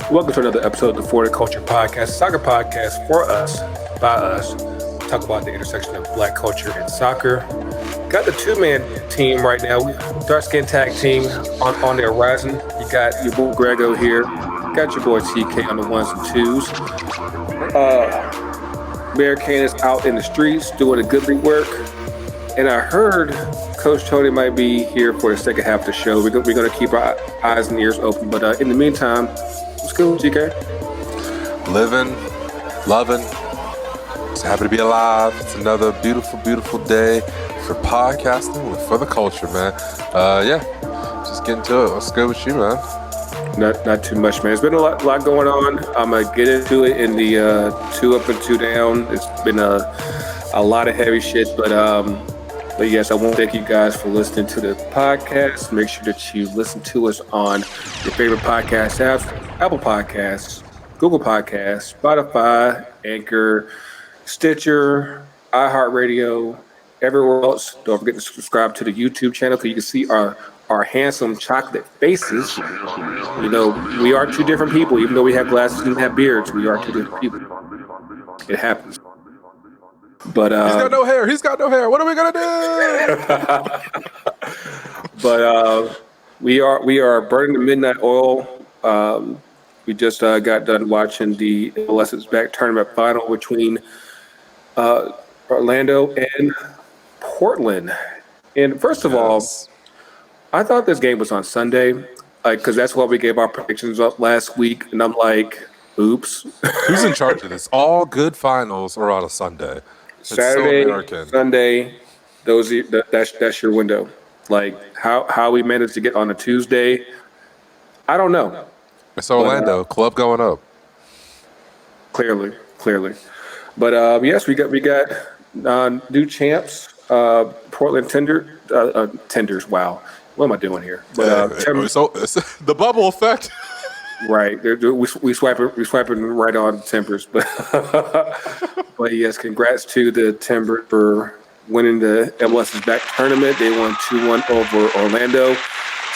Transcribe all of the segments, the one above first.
Welcome to another episode of the For the Culture Podcast, soccer podcast for us, by us. Talk about the intersection of black culture and soccer. Got the two-man team right now. Dark skin tag team on the horizon. You got your boy Greggo here. Got your boy TK on the ones and twos. Mayor Kane is out in the streets doing a good work. And I heard Coach Tony might be here for the second half of the show. We're going to keep our eyes and ears open. But in the meantime, what's good, TK? Living, loving. Just happy to be alive. It's another beautiful, beautiful day for podcasting with For the Culture, man. Just getting to it. What's good with you, man? Not too much, man. There's been a lot going on. I'm going to get into it in the 2 up and 2 down. It's been a lot of heavy shit, but yes, I want to thank you guys for listening to the podcast. Make sure that you listen to us on your favorite podcast apps, Apple Podcasts, Google Podcasts, Spotify, Anchor, Stitcher, iHeartRadio, everywhere else. Don't forget to subscribe to the YouTube channel so you can see our handsome chocolate faces. You know, we are two different people. Even though we have glasses and have beards, we are two different people. It happens. But he's got no hair. What are we gonna do? But we are burning the midnight oil. We just got done watching the MLS back tournament final between Orlando and Portland. And first of all, I thought this game was on Sunday, because that's why we gave our predictions up last week. And I'm like, oops. Who's in charge of this? All good finals are on a Sunday. Saturday, Sunday, that's your window. Like how we managed to get on a Tuesday, I don't know. It's Orlando, club going up. Clearly. But yes, we got new champs, Portland Tenders. Wow, what am I doing here? But so it's the bubble effect. Right, we swiping right on Timbers, but yes, congrats to the Timbers for winning the MLS's back tournament. They won 2-1 over Orlando.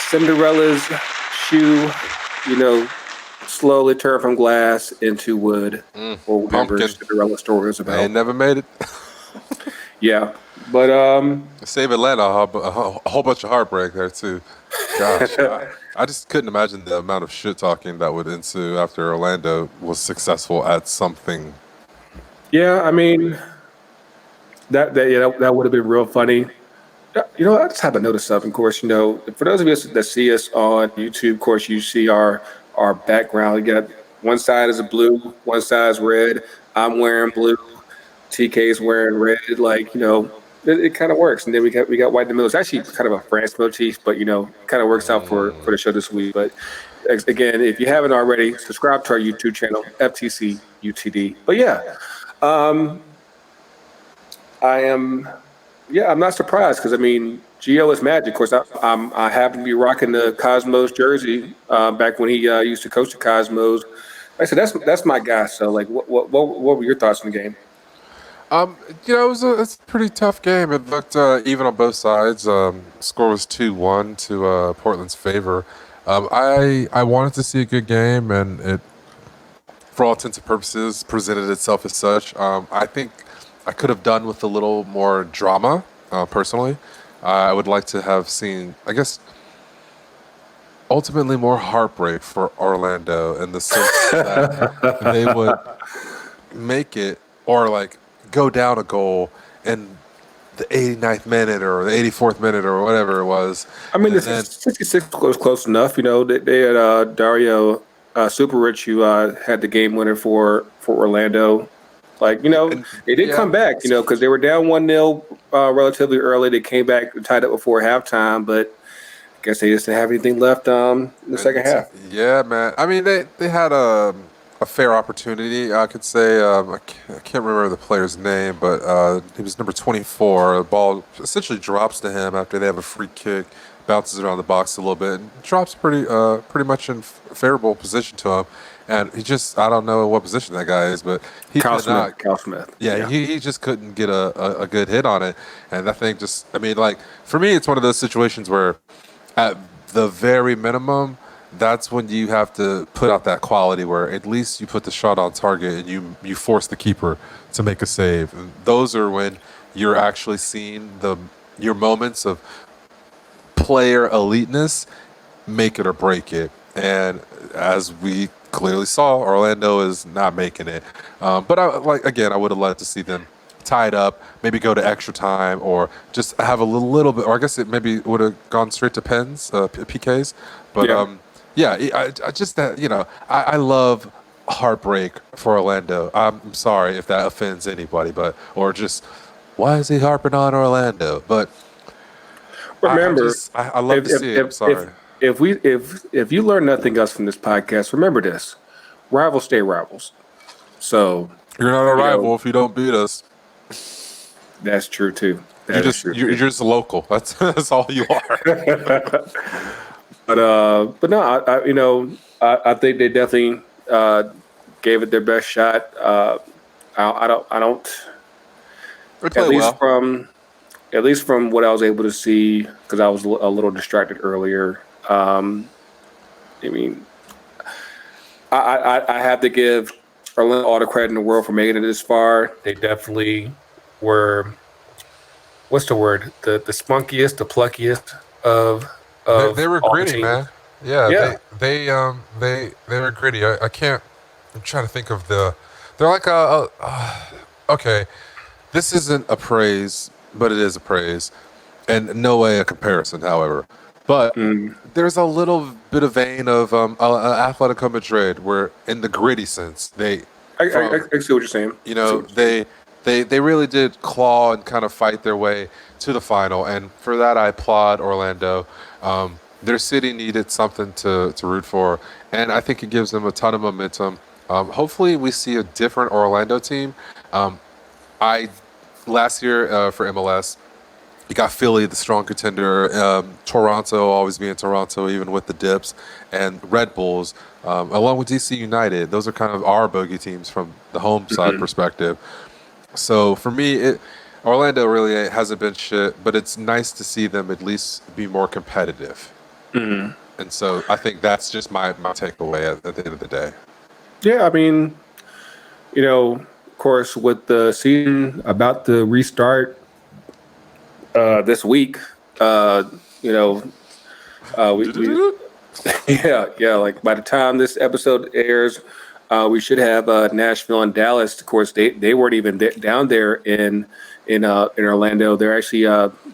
Cinderella's shoe, slowly turned from glass into wood, or whatever Cinderella story is about. They never made it. Yeah, but Save Atlanta, a whole bunch of heartbreak there too. Gosh, I just couldn't imagine the amount of shit talking that would ensue after Orlando was successful at something. Yeah, I mean, that would have been real funny. I just happen to notice something. Of course, for those of us that see us on YouTube, of course, you see our background. You got one side is blue, one side is red. I'm wearing blue. TK's wearing red. It kind of works. And then we got white in the middle. It's actually kind of a France motif, but kind of works out for the show this week. But again, if you haven't already, subscribe to our YouTube channel, FTC UTD. But yeah, I'm not surprised because Gio is magic. Of course, I happen to be rocking the Cosmos jersey back when he used to coach the Cosmos. Like I said, that's my guy. So what were your thoughts on the game? It's a pretty tough game. It looked even on both sides. Score was 2-1 to Portland's favor. I wanted to see a good game, and it, for all intents and purposes, presented itself as such. I think I could have done with a little more drama, personally. I would like to have seen, I guess, ultimately more heartbreak for Orlando in the sense that they would make it, or go down a goal in the 89th minute or the 84th minute or whatever it was. The 66 was close enough. They had Dario Super Rich, who had the game winner for Orlando. They did come back, because they were down 1-0 relatively early. They came back and tied up before halftime, but I guess they just didn't have anything left in the second half. Yeah, man. They had a fair opportunity, I could say. I can't remember the player's name, but he was number 24. The ball essentially drops to him after they have a free kick, bounces around the box a little bit, and drops pretty much in favorable position to him. And he just, I don't know what position that guy is, but he Kyle could not. Kyle Smith. Yeah, he just couldn't get a good hit on it. And I think for me, it's one of those situations where at the very minimum, that's when you have to put out that quality where at least you put the shot on target and you force the keeper to make a save. And those are when you're actually seeing your moments of player eliteness, make it or break it. And as we clearly saw, Orlando is not making it. But I would have liked to see them tied up, maybe go to extra time, or just have a little bit. Or I guess it maybe would have gone straight to pens, PKs. But I just that I love heartbreak for Orlando. I'm sorry if that offends anybody, or just why is he harping on Orlando? But remember, I love to see it. I'm sorry. If you learn nothing else from this podcast, remember this: rivals stay rivals. So you're not a rival if you don't beat us. That's true too. You're just local. That's all you are. but no, I think they definitely gave it their best shot. I don't. They play well. At least from what I was able to see, because I was a little distracted earlier. I mean, I have to give Orlando all the credit in the world for making it this far. They definitely were. What's the word? The spunkiest, the pluckiest of they were gritty, man. Yeah. They were gritty. I can't. I'm trying to think of they're like okay. This isn't a praise, but it is a praise, and no way a comparison. However, but there's a little bit of vein of Atletico Madrid, where in the gritty sense, I see what you're saying. They really did claw and kind of fight their way to the final, and for that I applaud Orlando. Their city needed something to root for, and I think it gives them a ton of momentum. Hopefully, we see a different Orlando team. Last year for MLS, you got Philly, the strong contender, Toronto always being Toronto, even with the dips, and Red Bulls, along with DC United. Those are kind of our bogey teams from the home side perspective. So for me, Orlando really hasn't been shit, but it's nice to see them at least be more competitive. And so I think that's just my takeaway at the end of the day. Yeah, I mean, of course, with the season about to restart this week, we like by the time this episode airs, we should have Nashville and Dallas. Of course, they weren't even down there in Orlando. They're actually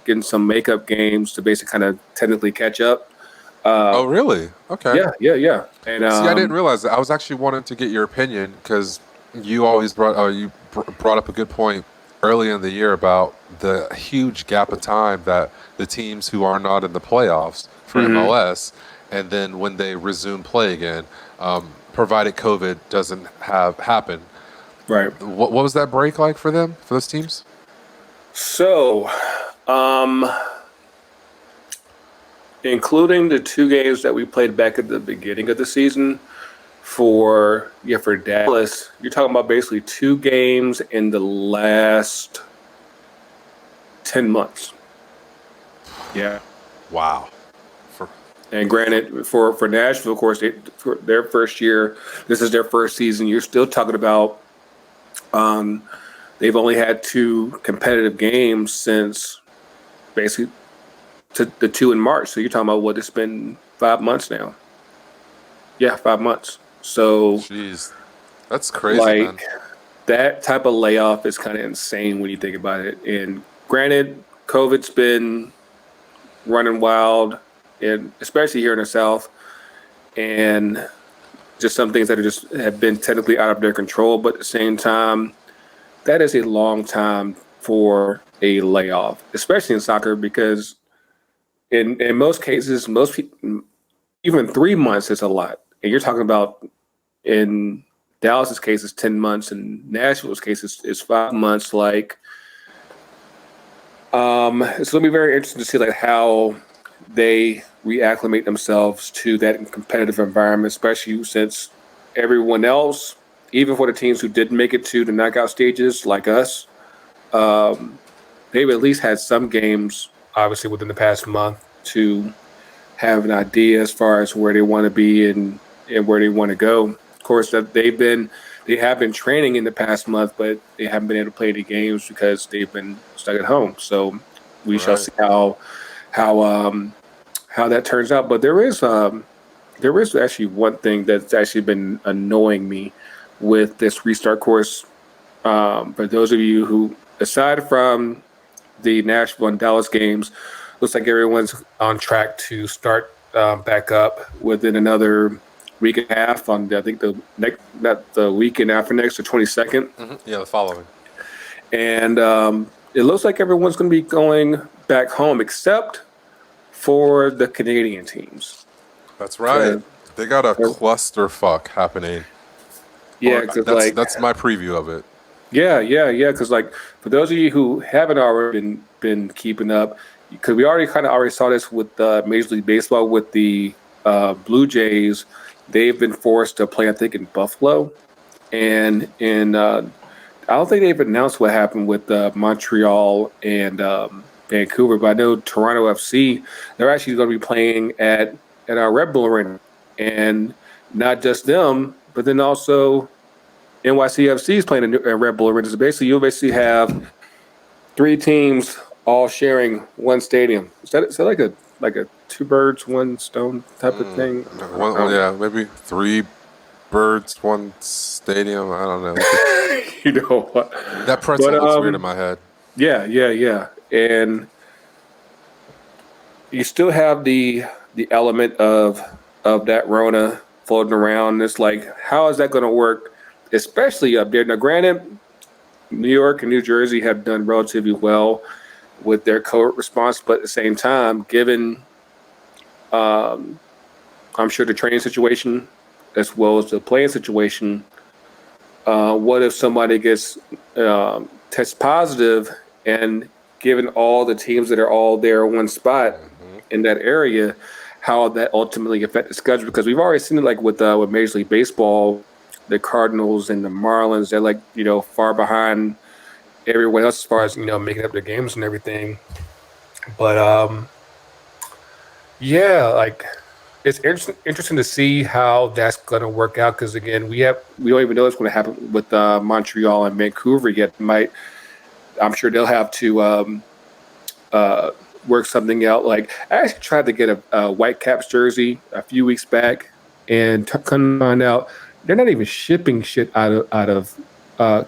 getting some makeup games to basically kind of technically catch up. Oh, really? Okay. Yeah. And see, I didn't realize that. I was actually wanting to get your opinion because you always brought up a good point early in the year about the huge gap of time that the teams who are not in the playoffs for MLS, and then when they resume play again, provided COVID doesn't happen. Right. What was that break like for them, for those teams? So, including the 2 games that we played back at the beginning of the season, for Dallas, you're talking about basically 2 games in the last 10 months. Yeah. Wow. And granted, for Nashville, of course, for their first year, this is their first season. You're still talking about they've only had 2 competitive games since basically the 2 in March. So you're talking about it's been 5 months now. Yeah, 5 months. So, jeez, that's crazy. Man. That type of layoff is kind of insane when you think about it. And granted, COVID's been running wild, and especially here in the South, and just some things that have been technically out of their control. But at the same time, that is a long time for a layoff, especially in soccer, because in most cases, most people, even 3 months is a lot. And you're talking about, in Dallas's case, it's 10 months, and Nashville's case is 5 months. It's going to be very interesting to see how they reacclimate themselves to that competitive environment, especially since everyone else, even for the teams who didn't make it to the knockout stages, like us, they've at least had some games, obviously, within the past month to have an idea as far as where they want to be and where they want to go. Of course, that they have been training in the past month, but they haven't been able to play the games because they've been stuck at home. So we shall Right. see how how that turns out. But there is actually one thing that's actually been annoying me with this restart course. For those of you who, aside from the Nashville and Dallas games, looks like everyone's on track to start back up within another week and a half. On I think the next, not the weekend after next, the 22nd, Yeah, the following. and it looks like everyone's going to be going back home except for the Canadian teams. That's right. They got a 'Cause- clusterfuck happening. Yeah, Or because that's my preview of it. yeah. Because like for those of you who haven't already been keeping up, because we already saw this with Major League Baseball with the Blue Jays. They've been forced to play, I think, in Buffalo, and in I don't think they've announced what happened with Montreal and Vancouver, but I know Toronto FC, they're actually going to be playing at our Red Bull Arena, and not just them, but then also NYCFC is playing at Red Bull Arena. So basically, you'll basically have three teams all sharing one stadium. Is that like a two birds, one stone type of thing? Yeah, maybe 3 birds, 1 stadium. I don't know. You know what? That pretzel But looks weird in my head. yeah, and you still have the element of that Rona floating around. It's like, how is that going to work, especially up there? Now, granted, New York and New Jersey have done relatively well with their COVID response, but at the same time, given I'm sure the training situation as well as the playing situation, what if somebody gets test positive, and given all the teams that are all there in one spot in that area, how that ultimately affect the schedule? Because we've already seen it like with Major League Baseball, the Cardinals and the Marlins, they're like, far behind everyone else as far as, making up their games and everything. But yeah, like it's interesting to see how that's going to work out. Because again, we don't even know what's going to happen with Montreal and Vancouver yet. I'm sure they'll have to work something out. Like I actually tried to get a Whitecaps jersey a few weeks back, and come to find out they're not even shipping shit out of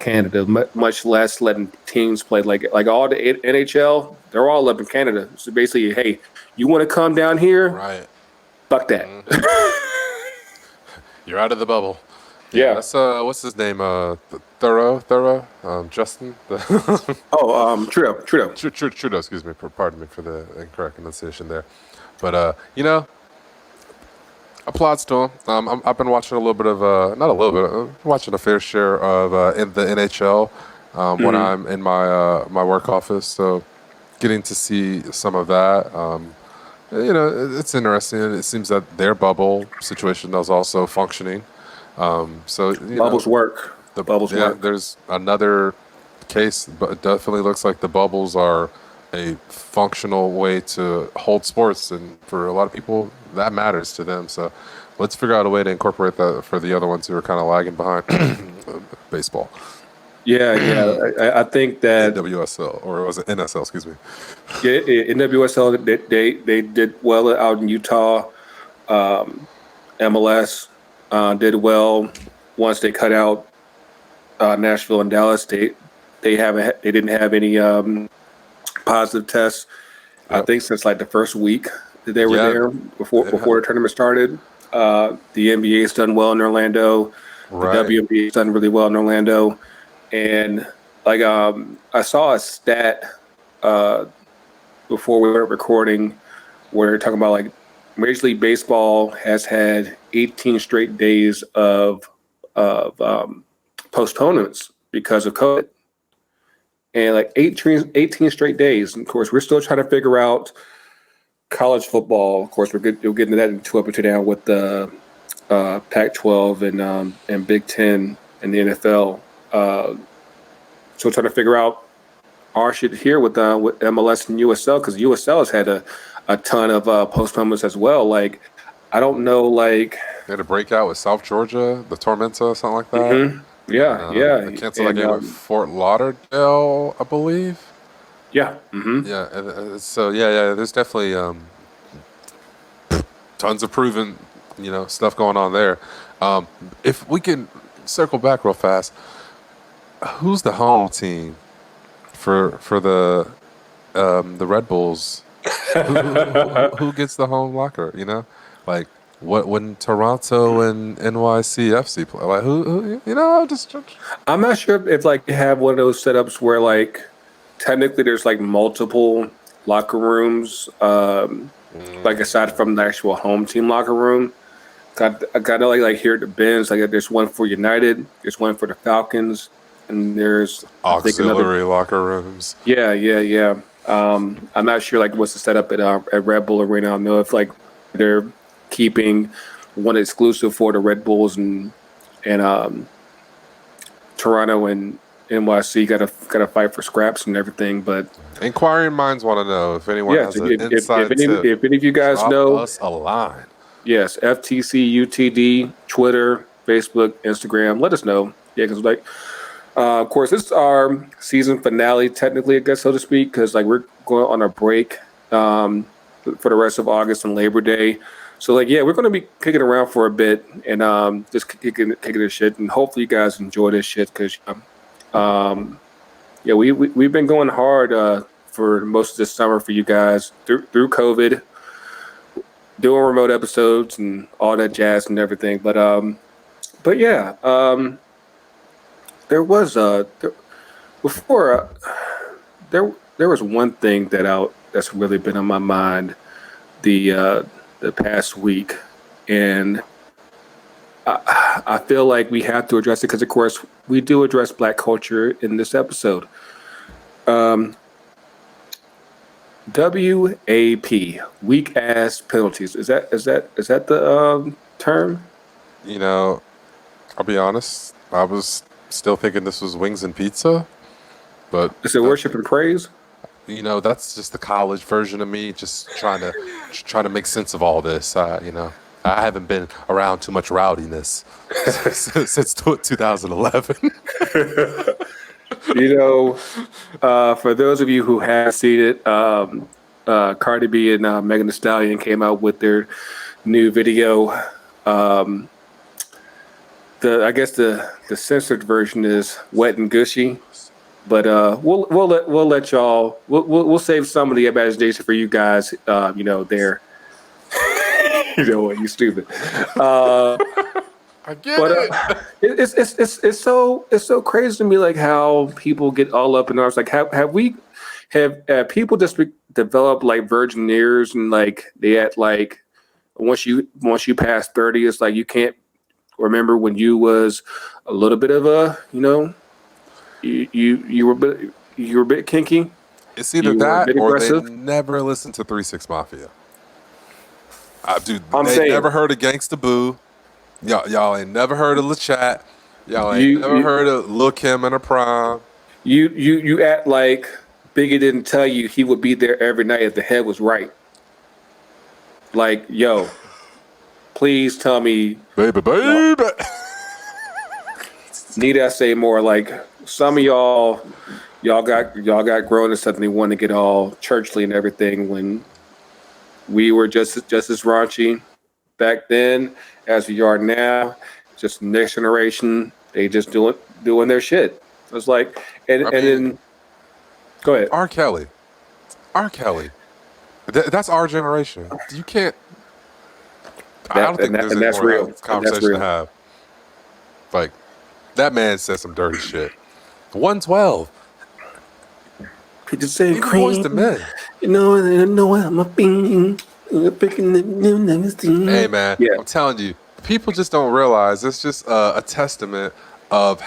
Canada, much less letting teams play. Like all the NHL, they're all up in Canada. So basically, hey, you want to come down here? Right. Fuck that. You're out of the bubble. Yeah. That's what's his name? Thorough. Justin. Trudeau. Trudeau. Excuse me. Pardon me for the incorrect pronunciation there. But applauds to him. I've been watching a little bit of not a little bit. I'm watching a fair share of in the NHL when I'm in my work office. So getting to see some of that. It's interesting. It seems that their bubble situation is also functioning. So Bubbles work. The bubbles work. There's another case, but it definitely looks like the bubbles are a functional way to hold sports, and for a lot of people, that matters to them. So let's figure out a way to incorporate that for the other ones who are kind of lagging behind baseball. Yeah. I think that NWSL, or was it NSL? Excuse me. Yeah, NWSL, they did well out in Utah. MLS did well once they cut out Nashville and Dallas. They didn't have any positive tests. Yep. I think since like the first week that they were there before the tournament started. The NBA's done well in Orlando. Right. The WNBA's done really well in Orlando. And like I saw a stat before we were recording where they're talking about like Major League Baseball has had 18 straight days of postponements because of COVID. And like 18 straight days. And of course, we're still trying to figure out college football. Of course, we'll get into that in 2 up and 2 down with the Pac-12 and Big Ten and the NFL. So trying to figure out our shit here with MLS and USL, because USL has had a a ton of postponements as well. Like, I don't know, like. They had a breakout with South Georgia, the Tormenta, something like that. Yeah, yeah, They canceled that and game with Fort Lauderdale, I believe. yeah, Yeah, so yeah, there's definitely tons of proven, stuff going on there. If we can circle back real fast, who's the home team for the Red Bulls? Who gets the home locker? Like what when Toronto and NYCFC play? Like who just. I'm not sure if like you have one of those setups where like technically there's like multiple locker rooms, like aside from the actual home team locker room. I got to like here at the Benz, like there's one for United, there's one for the Falcons, and there's auxiliary locker rooms. Yeah. I'm not sure like what's the setup at Red Bull Arena. I don't know if like they're keeping one exclusive for the Red Bulls and Toronto and NYC got to fight for scraps and everything. But inquiring minds want to know if anyone has an inside tip. If any of you guys know, us a line. Yes, FTC, UTD, Twitter, Facebook, Instagram. Let us know. Yeah, because like, of course, this is our season finale, technically, I guess, so to speak, because like we're going on a break for the rest of August and Labor Day. So like, yeah, we're going to be kicking around for a bit and just kicking this shit, and hopefully you guys enjoy this shit because, yeah, we've been going hard for most of this summer for you guys through COVID. Doing remote episodes and all that jazz and everything, but yeah, there was before there was one thing that's really been on my mind the past week, and I feel like we have to address it because, of course, we do address Black culture in this episode. WAP, weak ass penalties. Is that the term? I'll be honest. I was still thinking this was wings and pizza, but is it worship and praise? That's just the college version of me, just trying to make sense of all this. I haven't been around too much rowdiness since 2011. For those of you who have seen it, Cardi B and Meghan the Stallion came out with their new video. I guess the censored version is wet and gushy, but we'll let y'all we'll save some of the imagination for you guys. There. You know what? You stupid. I get it. It's so crazy to me, like how people get all up in arms. Like have people just developed like virgin ears and like they act like once you pass 30, it's like you can't remember when you was a little bit of a you were a bit kinky. It's either that or they never listened to 3-6 Mafia. They never heard of Gangsta Boo. Y'all ain't never heard of LaChat. Y'all ain't never heard of Lil' Kim and her prom. You act like Biggie didn't tell you he would be there every night if the head was right. Like, yo, please tell me, baby. Need I say more? Like some of y'all got grown and something. They want to get all churchly and everything when we were just as raunchy back then as we are now. Just next generation, they just doing their shit. It's like, and then go ahead. R. Kelly. That's our generation. You can't. I don't think there's any more conversation to have. Like, that man said some dirty shit. 112. Could you say Boys to Men. I'm a bean. Hey man, yeah. I'm telling you, people just don't realize it's just a testament of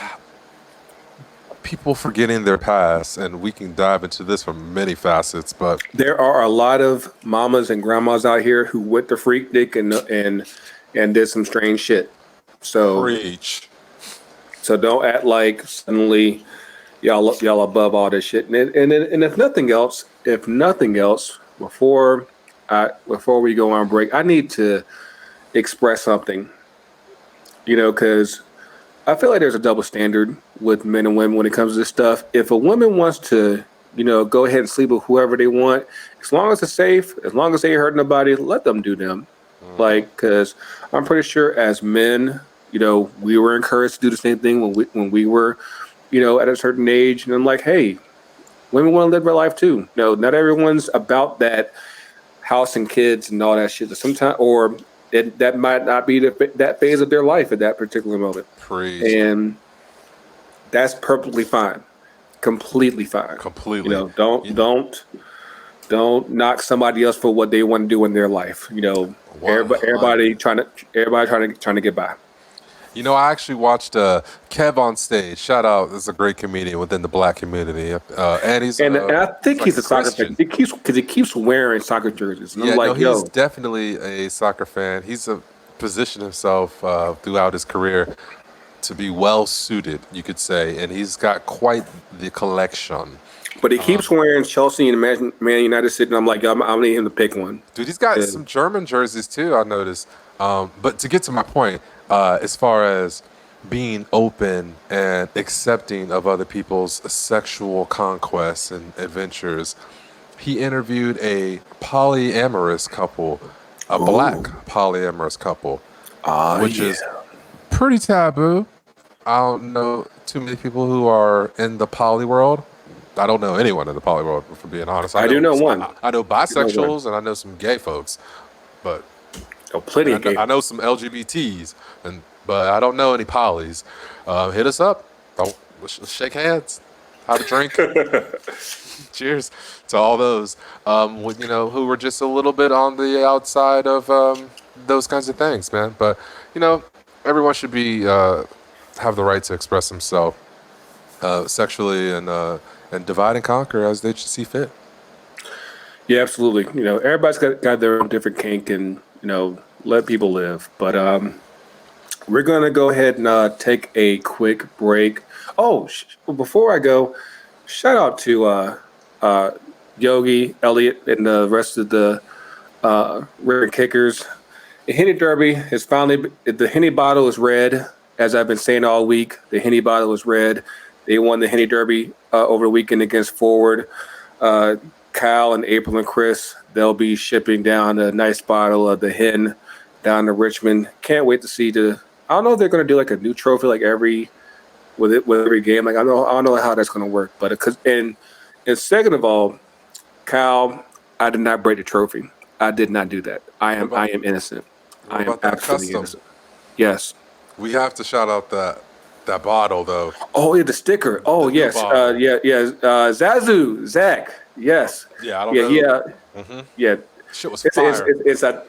people forgetting their past, and we can dive into this from many facets. But there are a lot of mamas and grandmas out here who went to freak dick and did some strange shit. So preach. So don't act like suddenly y'all above all this shit. And if nothing else, before before we go on break, I need to express something. Because I feel like there's a double standard with men and women when it comes to this stuff. If a woman wants to, go ahead and sleep with whoever they want, as long as it's safe, as long as they ain't hurt nobody, let them do them. Because I'm pretty sure as men, we were encouraged to do the same thing when we were, at a certain age. And I'm like, hey, women want to live their life too. Not everyone's about that house and kids and all that shit. Sometimes, or that might not be that phase of their life at that particular moment. Praise. And that's perfectly fine, completely fine. Completely. Don't knock somebody else for what they want to do in their life. Everybody trying to get by. I actually watched Kev on stage. Shout out, this is a great comedian within the black community. And I think he's a soccer fan. He keeps wearing soccer jerseys. And he's definitely a soccer fan. He's positioned himself throughout his career to be well suited, you could say, and he's got quite the collection. But he keeps wearing Chelsea and Man United City, and I'm like, I need him to pick one. Dude, he's got some German jerseys too, I noticed. But to get to my point, as far as being open and accepting of other people's sexual conquests and adventures, he interviewed a polyamorous couple, black polyamorous couple, which is pretty taboo. I don't know too many people who are in the poly world. I don't know anyone in the poly world, for being honest. I do know one. I know bisexuals and I know some gay folks, but plenty of gay. I know some LGBTs, but I don't know any polys. Hit us up. Let's shake hands. Have a drink. Cheers to all those who were just a little bit on the outside of those kinds of things, man. But everyone should be have the right to express themselves sexually and divide and conquer as they see fit. Yeah, absolutely. Everybody's got their own different kink, and let people live. But we're gonna go ahead and take a quick break. Oh, before I go, shout out to Yogi, Elliott, and the rest of the River Kickers. The Henny Derby is the Henny bottle is red, as I've been saying all week. The Henny bottle is red. They won the Henny Derby over the weekend against Forward. Kyle and April and Chris, they'll be shipping down a nice bottle of the Hen down to Richmond. Can't wait to see I don't know if they're going to do like a new trophy like with every game. Like I don't know how that's going to work, but and second of all, Kyle, I did not break the trophy. I did not do that. I am innocent. I am absolutely innocent. Yes. We have to shout out that bottle though. Oh yeah, the sticker. Oh yes, Zazu, Zach. Yes. Yeah, I don't know. Yeah. Mm-hmm. Yeah. Shit was fire.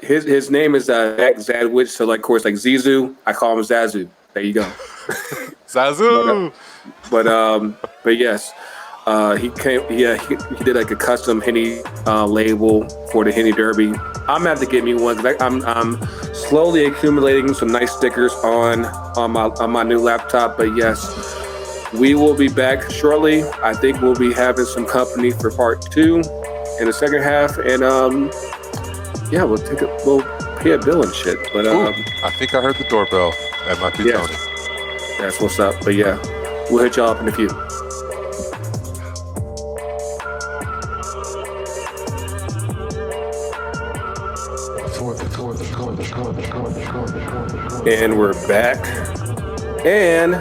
His name is Zach Zadwich. So like, of course, like Zizu, I call him Zazu. There you go. Zazu. But yes, he did like a custom Henny label for the Henny Derby. I'm gonna have to get me one because I'm slowly accumulating some nice stickers on my new laptop. But yes, we will be back shortly. I think we'll be having some company for part 2 in the second half, and we'll pay a bill and shit. But I think I heard the doorbell. That might be Tony. That's what's up. But yeah, we'll hit y'all up in a few. And we're back, and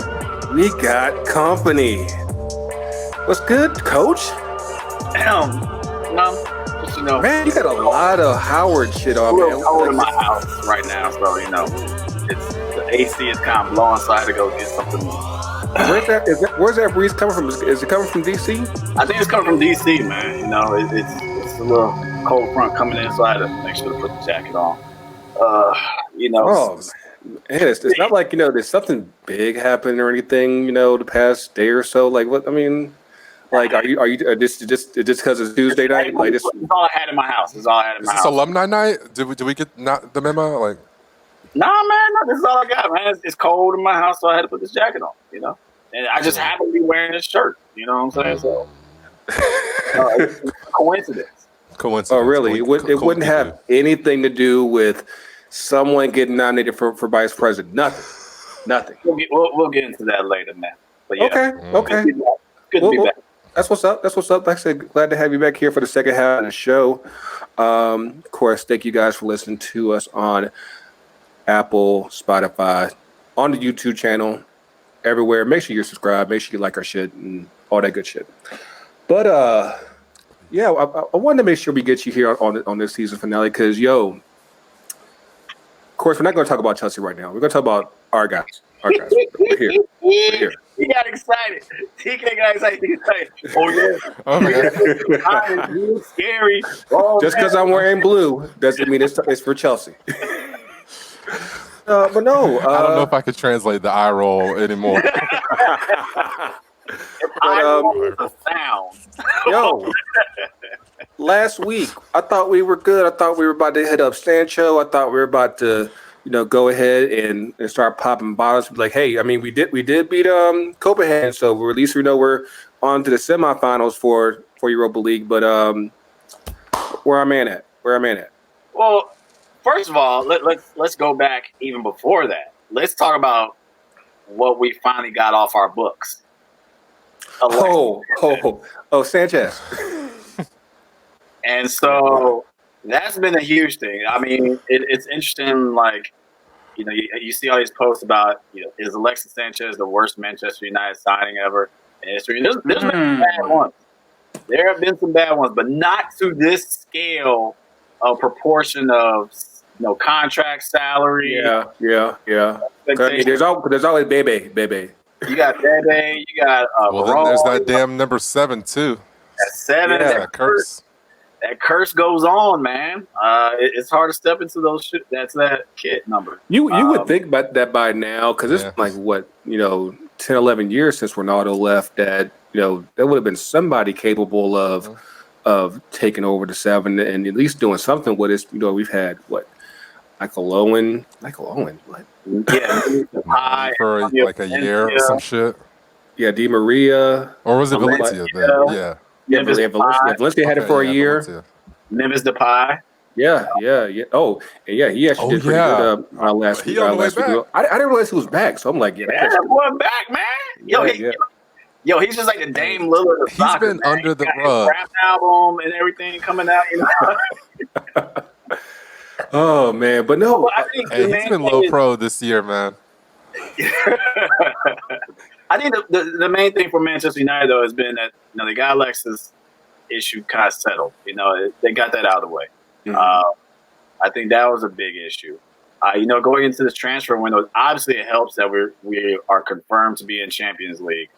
we got company. What's good, Coach? Man, you got a lot of Howard shit on, man. I'm cold in my house right now, so it's the AC is kind of blowing, so I had to go get something. Where's that breeze coming from? Is it coming from DC? I think it's coming from DC, man. It's a little cold front coming in, so I had to make sure to put the jacket on. It's not like there's something big happening or anything. The past day or so. Like what? I mean, like are you just because it's Tuesday night? Like this? It's all I had in my house. Is this alumni night? Did we get not the memo? Like, nah, man. No, this is all I got, man. It's cold in my house, so I had to put this jacket on. And I just happen to be wearing this shirt. You know what I'm saying? So it's coincidence. Coincidence. Oh, really? It wouldn't have anything to do with someone getting nominated for vice president. Nothing. We'll get into that later, man. But yeah. Okay. Good to be back. That's what's up. Like I said, glad to have you back here for the second half of the show. Of course, thank you guys for listening to us on Apple, Spotify, on the YouTube channel, everywhere. Make sure you're subscribed. Make sure you like our shit and all that good shit. But yeah, I wanted to make sure we get you here on this season finale because, of course, we're not going to talk about Chelsea right now. We're going to talk about our guys. We're here. He got excited. TK got excited. Oh yeah. It's scary. Just because I'm wearing blue doesn't mean it's for Chelsea. But no, I don't know if I could translate the eye roll anymore. I roll the sound. Last week I thought we were good. I thought we were about to hit up Sancho. I thought we were about to, go ahead and start popping bottles. Like, hey, I mean, we did beat Copenhagen, so at least we know we're on to the semifinals for Europa League. But where our man at? Well, first of all, let's go back even before that. Let's talk about what we finally got off our books. Sanchez. And so that's been a huge thing. I mean, it's interesting. Like, you see all these posts about, is Alexis Sanchez the worst Manchester United signing ever in history? There's been some bad ones. There have been some bad ones, but not to this scale of proportion of contract salary. Yeah. There's always Bebe. You got Bebe. You got then there's that damn number 7 too. That 7. Yeah, that curse. That curse goes on, man. It's hard to step into that's that kid number. You would think about that by now, because it's like 10, 11 years since Ronaldo left. That there would have been somebody capable of taking over the 7 and at least doing something with us. We've had Michael Owen, what? Yeah, for like a year or some shit. Yeah, Di Maria, or was it Valencia? Yeah. Valencia had it for a year. Valencia. Memphis Depay. Yeah. Oh, and he actually did pretty good last week. I didn't realize he was back, so I'm like, boy, back, man. Yo, he's just like the Dame Lillard of He's soccer, been man. under the His rug. rap album and everything coming out. Oh man, but no, he's been low pro this year, man. I think the main thing for Manchester United though has been that they got Alexis issue kind of settled. They got that out of the way. Mm-hmm. I think that was a big issue. Going into this transfer window, obviously it helps that we are confirmed to be in Champions League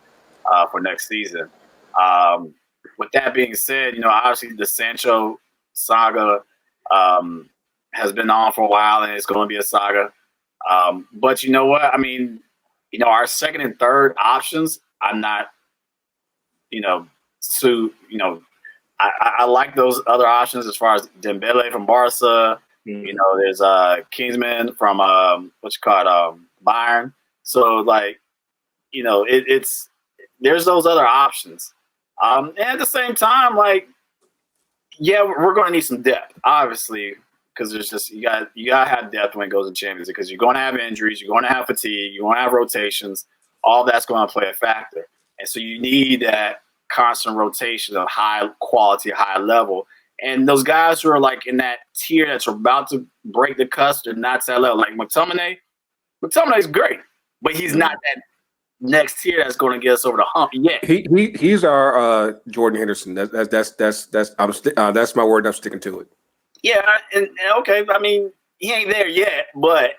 for next season. With that being said, obviously the Sancho saga has been on for a while, and it's going to be a saga. But you know what? I mean, our second and third options, I'm not, I like those other options as far as Dembele from Barca. Mm-hmm. There's Kingsman from Bayern. So it's there's those other options. And at the same time, we're going to need some depth, obviously, because there's just you gotta have depth when it goes to Champions League, because you're going to have injuries, you're going to have fatigue, you're going to have rotations. All that's going to play a factor, and so you need that constant rotation of high quality, high level. And those guys who are in that tier that's about to break the cusp, they're not to that level. Like McTominay. McTominay's great, but he's not that next tier that's going to get us over the hump yet. He's our Jordan Henderson. That's my word. I'm sticking to it. Yeah, and okay. I mean, he ain't there yet, but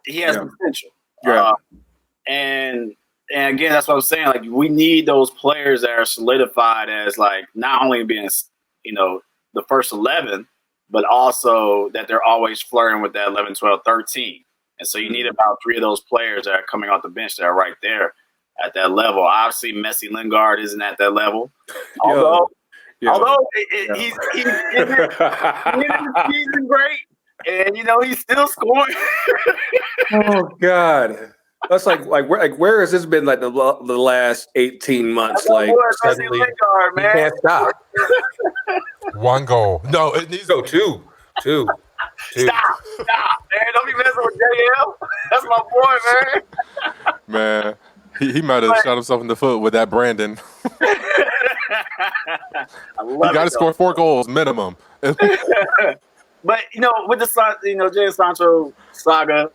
he has potential. Yeah. And again, that's what I'm saying. We need those players that are solidified as not only being the first 11, but also that they're always flirting with that 11, 12, 13. And so you need about 3 of those players that are coming off the bench that are right there at that level. Obviously, Messi Lingard isn't at that level. Although he's in the season great, and he's still scoring. Oh God. That's where has this been the last 18 months? Suddenly Lingard, man. He can't stop. 1 goal. No, it needs No, two. Stop, man! Don't be messing with JL. That's my boy, man. Man, he might have shot himself in the foot with that Brandon. I love He got to it, score 4 goals minimum. But with the Jadon Sancho saga,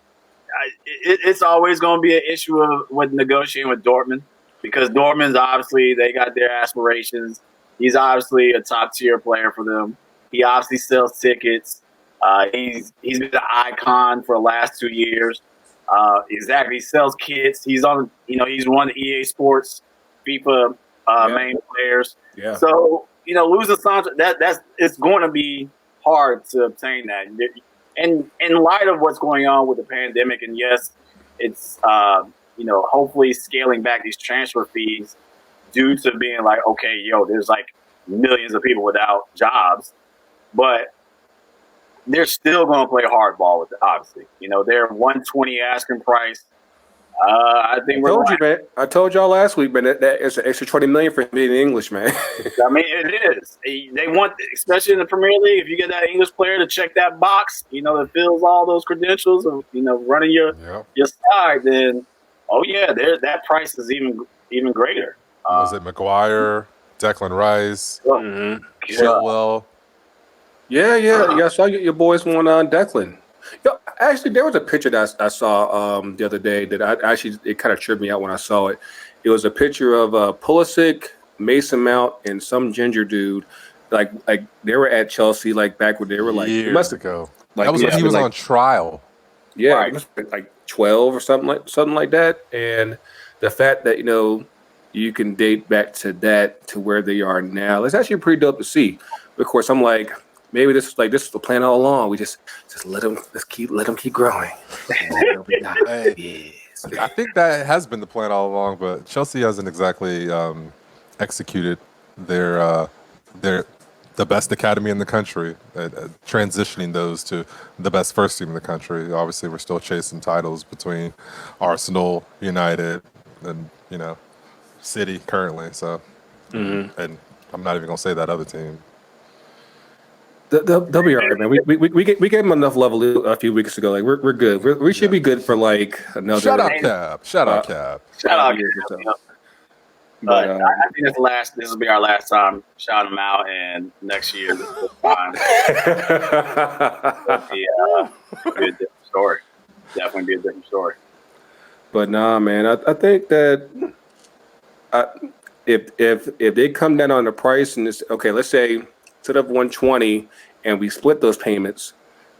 it's always going to be an issue with negotiating with Dortmund because Dortmund's obviously they got their aspirations. He's obviously a top tier player for them. He obviously sells tickets. He's been an icon for the last 2 years. Exactly, he sells kits. He's on. He's one of the EA Sports FIFA main players. Yeah. So losing Sancho, it's going to be hard to obtain that. And in light of what's going on with the pandemic, and yes, it's hopefully scaling back these transfer fees due to being like, okay, there's like millions of people without jobs, but they're still going to play hardball with it. Obviously, they're 120 asking price. I think I told y'all last week, man, that it's an extra $20 million for being English, man. I mean, it is. They want, especially in the Premier League, if you get that English player to check that box, that fills all those credentials of running your side, then that price is even greater. Was it Maguire, Declan Rice, Chilwell? Yeah. I saw your boys won on Declan. Actually, there was a picture that I saw the other day that it kind of tripped me out when I saw it. It was a picture of Pulisic, Mason Mount, and some ginger dude. Like they were at Chelsea, like back when they were like years ago. Like, that was when he was on trial. Yeah, right. It must have been like 12 or something like that. And the fact that you can date back to that to where they are now, it's actually pretty dope to see. But of course, I'm like, maybe this is the plan all along. We just let them keep growing. I think that has been the plan all along, but Chelsea hasn't exactly executed the best academy in the country, transitioning those to the best first team in the country. Obviously, we're still chasing titles between Arsenal, United, and City currently. So, and I'm not even gonna say that other team. They'll be all right, man. We gave them enough level a few weeks ago. Like we're good. We should be good for like another. Shout out Cap. Shout out. But I think this will be our last time shouting them out, and next year this will be a different story. Definitely be a different story. But nah, man. I think that if they come down on the price and it's okay, let's say instead of 120 and we split those payments,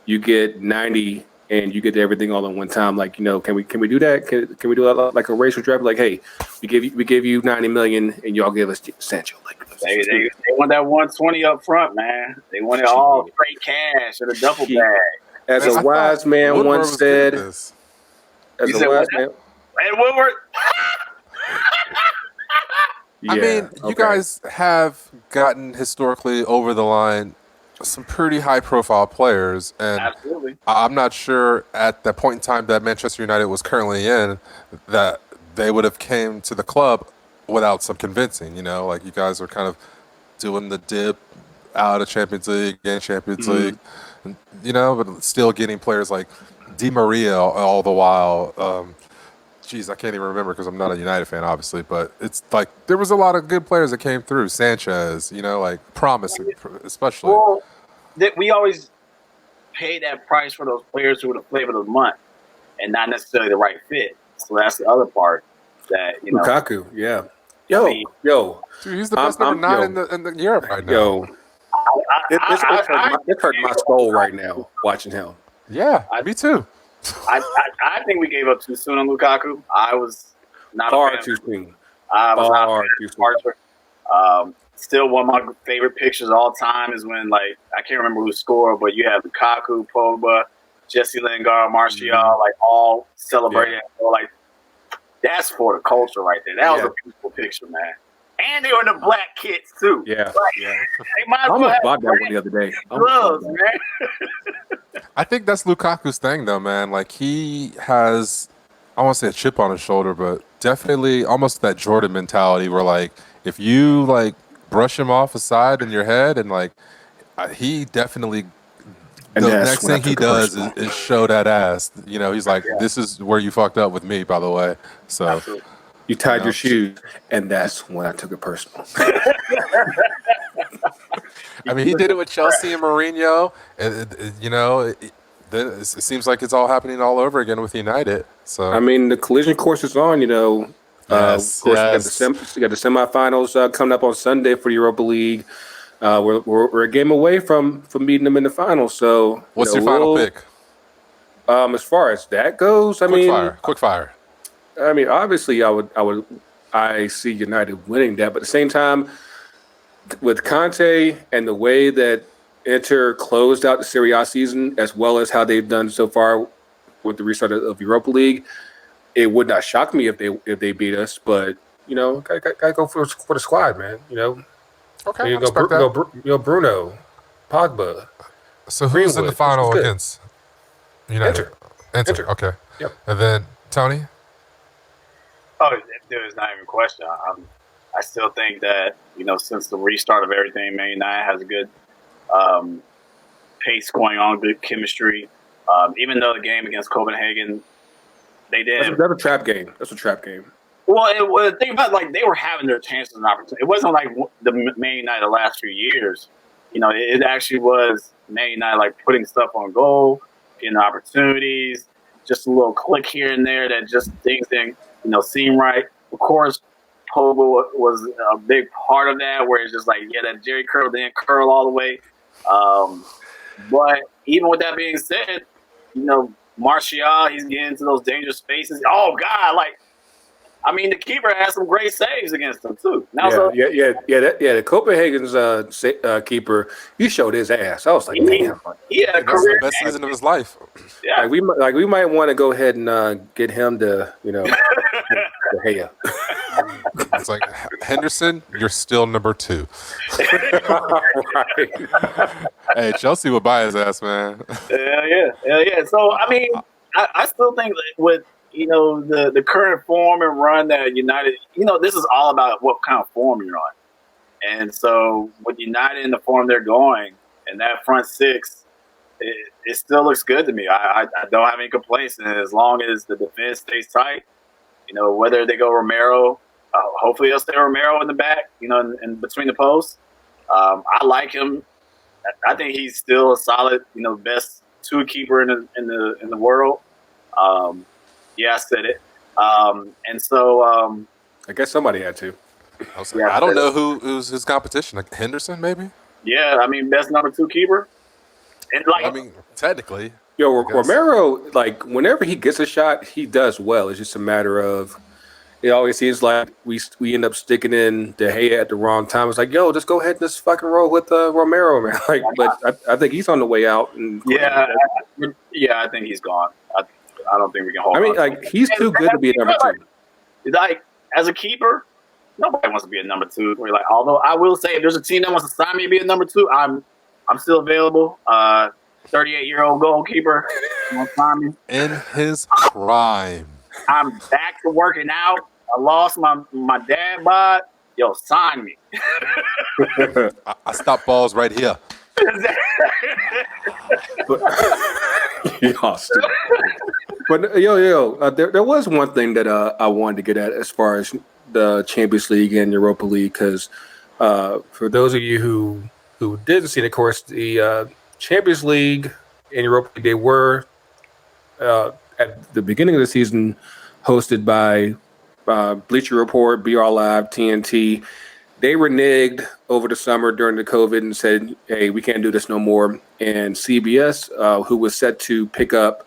you get 90 and you get everything all in one time. Like, can we do that? Can we do that like a racial draft? Like, hey, we give you 90 million and y'all give us Sancho. Like they want that 120 up front, man. They want it all straight cash or a double bag. As a wise man once said, And Woodward. I mean, you guys have gotten historically over the line some pretty high-profile players, and absolutely. I'm not sure at the point in time that Manchester United was currently in that they would have came to the club without some convincing. Like you guys are kind of doing the dip out of Champions League, in Champions League, and, but still getting players like Di Maria all the while. I can't even remember because I'm not a United fan, obviously. But it's like there was a lot of good players that came through. Sanchez, like promising, especially. Well, we always pay that price for those players who are the flavor of the month and not necessarily the right fit. So that's the other part that Lukaku, yeah. Yo, dude, he's the best number 9 in the Europe right now. Yo, it hurt my soul right now watching him. Yeah, me too. I think we gave up too soon on Lukaku. I was not far a fan. Too soon. I was not a fan of still, one of my favorite pictures of all time is when, like, I can't remember who scored, but you have Lukaku, Pogba, Jesse Lingard, Martial, like all celebrating. Yeah. So, like, that's for the culture right there. That was a beautiful picture, man. And they were in the black kits too. Yeah, like, they might as well have bought that one the other day. Gloves, man. I think that's Lukaku's thing, though, man. Like, he has, I won't say a chip on his shoulder, but definitely almost that Jordan mentality where, like, if you, like, brush him off aside in your head and, like, He definitely. And The that's next when I thing he took it does personal. is show that ass. He's like, "This is where you fucked up with me." By the way, so Absolutely. You tied know, your shoes, and that's when I took it personal. I mean, he did it with Chelsea and Mourinho. It seems like it's all happening all over again with United. So I mean, the collision course is on. Of yes, course, yes. we got the semifinals coming up on Sunday for the Europa League. We're a game away from beating them in the finals. So What's your final we'll pick? as far as that goes, Quick fire. Obviously, I see United winning that, but at the same time, with Conte and the way that Inter closed out the Serie A season, as well as how they've done so far with the restart of Europa League, it would not shock me if they beat us. But gotta go for the squad, man. Okay, I You go, respect that. Bruno, Pogba, So who's in the Greenwood. final Good. against United? Inter. Okay. Yep. And then Tony. Oh, there's not even a question. I still think that since the restart of everything, Man United has a good pace going on, good chemistry. Even though the game against Copenhagen, they did. That's a trap game. That's a trap game. Well, think about they were having their chances and opportunities. It wasn't like the Man United the last few years. It actually was Man United putting stuff on goal, getting opportunities, just a little click here and there that just things didn't seem right. Of course, Pogba was a big part of that, where it's just that Jerry curl didn't curl all the way. But even with that being said, Martial, he's getting into those dangerous spaces. Oh God, the keeper had some great saves against him too. The Copenhagen's keeper, he showed his ass. I was like, damn, he had a That's career the best season of his life. Yeah, we might want to go ahead and get him to hey. It's like, Henderson, you're still number 2. Right. Hey, Chelsea would buy his ass, man. Hell yeah. So I still think that with the current form and run that United, this is all about what kind of form you're on. And so with United in the form they're going, and that front six, it still looks good to me. I don't have any complaints, and as long as the defense stays tight, whether they go Romero, hopefully they'll stay Romero in the back, in between the posts. I like him. I think he's still a solid, best 2 keeper in the world. Yeah, I said it. And so I guess somebody had to. I don't know who's his competition. Like Henderson, maybe? Yeah, best number 2 keeper. And technically. Romero, whenever he gets a shot, he does well. It's just a matter of it always seems like we end up sticking in De Gea at the wrong time. It's like, just go ahead and just fucking roll with Romero, man. But I think he's on the way out. And I think he's gone. I don't think we can hold on. He's too good to be a number 2. As a keeper, nobody wants to be a number 2. Although I will say, if there's a team that wants to sign me to be a number 2, I'm still available. 38-year-old goalkeeper. In his prime. I'm back to working out. I lost my dad bod. Yo, sign me. I stopped balls right here. But there was one thing that I wanted to get at as far as the Champions League and Europa League, because for those of you who didn't see it, of course, the Champions League and Europa League, they were at the beginning of the season hosted by Bleacher Report, BR Live, TNT. They reneged over the summer during the COVID and said, hey, we can't do this no more. And CBS, who was set to pick up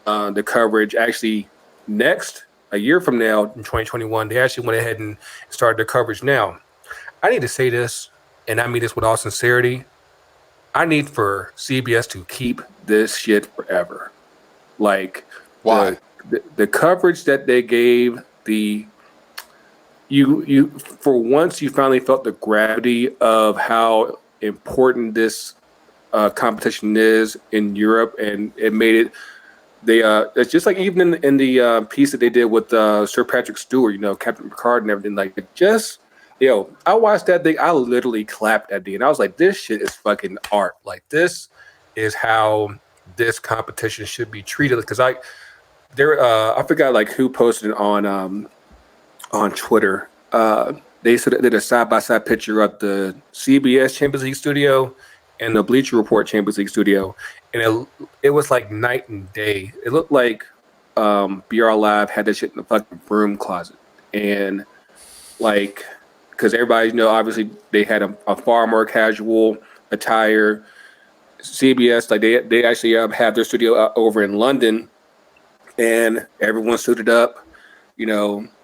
the coverage actually next, a year from now, in 2021, they actually went ahead and started the coverage now. I need to say this, and I mean this with all sincerity. I need for CBS to keep this shit forever. Why? The coverage that they gave, you for once you finally felt the gravity of how important this competition is in Europe, and it made it. It's just like even in the piece that they did with Sir Patrick Stewart, Captain Picard and everything. Yo, I watched that thing. I literally clapped at the end. I was like, this shit is fucking art. Like, this is how this competition should be treated. Because I forgot like who posted it on Twitter. They did a side by side picture of the CBS Champions League studio and the Bleacher Report Champions League studio, and it was like night and day. It looked like BR Live had that shit in the fucking broom closet, and like. Because everybody, obviously they had a far more casual attire. CBS, like they actually have their studio over in London, and everyone suited up.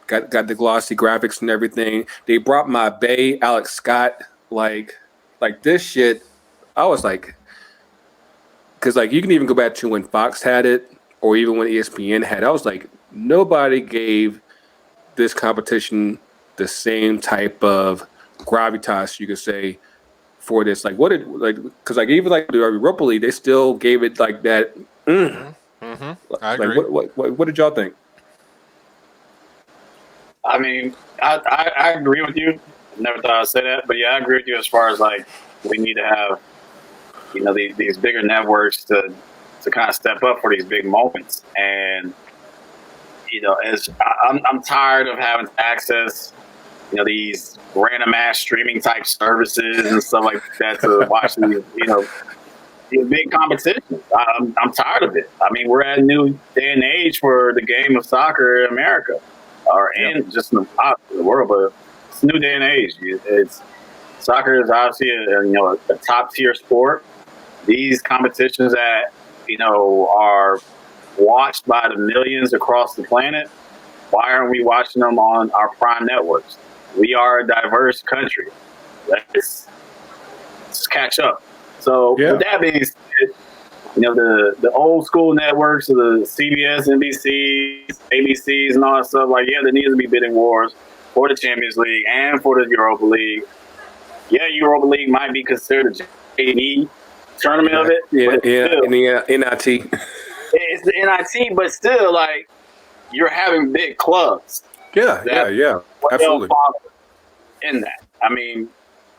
Got the glossy graphics and everything. They brought my bae Alex Scott, like this shit. I was like, because like you can even go back to when Fox had it, or even when ESPN had it. I was like, nobody gave this competition the same type of gravitas, you could say, for this. Like, because like even like the Europa League, they still gave it like that. I agree. What did y'all think? I mean, I agree with you. Never thought I'd say that, but yeah, I agree with you as far as like we need to have these bigger networks to kind of step up for these big moments. And as I'm tired of having access these random ass streaming type services and stuff like that to watch these big competitions. I'm tired of it. I mean, we're at a new day and age for the game of soccer in America, and just in the world. But it's a new day and age. Soccer is obviously a top tier sport. These competitions that are watched by the millions across the planet. Why aren't we watching them on our prime networks? We are a diverse country. Let's catch up. So with that being said, the old school networks of the CBS, NBCs, ABCs, and all that stuff, like, there needs to be bidding wars for the Champions League and for the Europa League. Yeah, Europa League might be considered a JV tournament of it. Still, in the NIT. It's the NIT, but still, like, you're having big clubs. Yeah, absolutely. In that, I mean,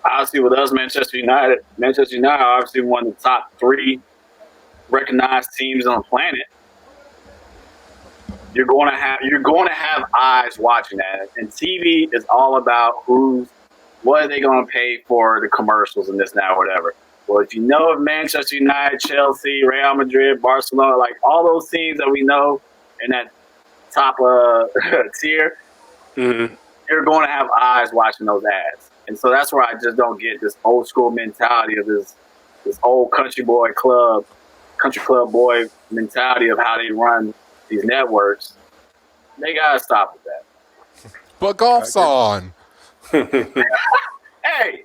obviously with us, Manchester United obviously one of the top 3 recognized teams on the planet. You're going to have eyes watching that, and TV is all about what are they going to pay for the commercials and this, now, whatever. Well, if of Manchester United, Chelsea, Real Madrid, Barcelona, like all those teams that we know in that top tier, you're going to have eyes watching those ads. And so that's where I just don't get this old school mentality of this old country club boy mentality of how they run these networks. They got to stop with that. But golf's on. Hey,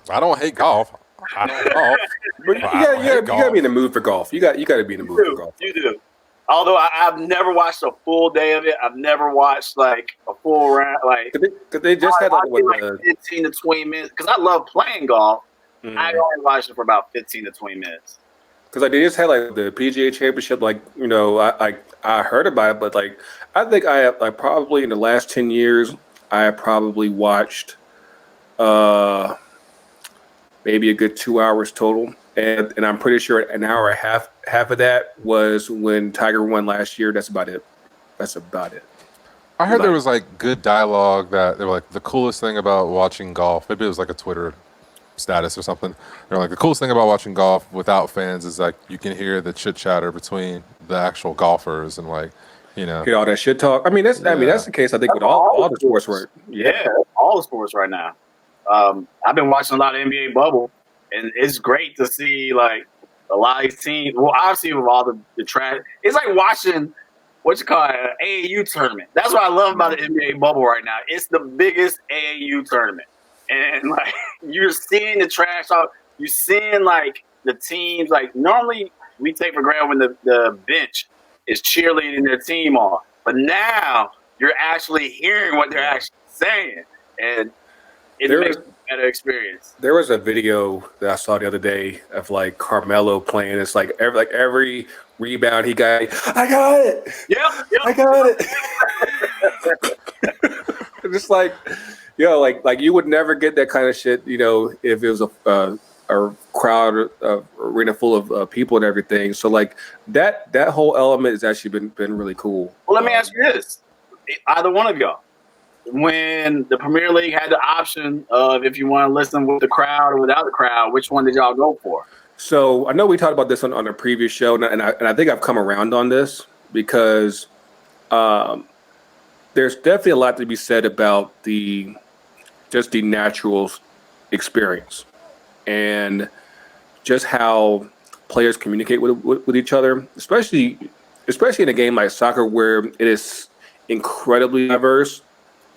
I don't hate golf. I don't golf. But you gotta be in the mood for golf. You got to be in the mood for golf. You do. Although I've never watched a full day of it. I've never watched like a full round. Like, cause they just had like 15 to 20 minutes. Because I love playing golf. I only watched it for about 15 to 20 minutes. Because like they just had like the PGA Championship. Like I heard about it, but like I think I have like probably in the last 10 years I have probably watched maybe a good 2 hours total. And I'm pretty sure an hour and a half of that was when Tiger won last year. That's about it. I heard there was like good dialogue that they were like the coolest thing about watching golf. Maybe it was like a Twitter status or something. They're like the coolest thing about watching golf without fans is like you can hear the chit chatter between the actual golfers and like hear all that shit talk. I mean that's the case I think with all the sports right. Yeah, all the sports right now. I've been watching a lot of NBA bubble. And it's great to see, like, a lot of these teams. Well, obviously, with all the trash. It's like watching, an AAU tournament. That's what I love about the NBA bubble right now. It's the biggest AAU tournament. And, like, you're seeing the trash talk. You're seeing, like, the teams. Like, normally we take for granted when the bench is cheerleading their team on. But now you're actually hearing what they're actually saying. And it makes better experience. There was a video that I saw the other day of like Carmelo playing. It's like every rebound he got, I got it. Yep. I got it. Just like, like you would never get that kind of shit, if it was a crowd, arena full of people and everything. So like that whole element has actually been really cool. Well, let me ask you this: either one of y'all, when the Premier League had the option of if you want to listen with the crowd or without the crowd, which one did y'all go for? So I know we talked about this on a previous show, and I think I've come around on this because there's definitely a lot to be said about just the natural experience and just how players communicate with each other, especially in a game like soccer where it is incredibly diverse,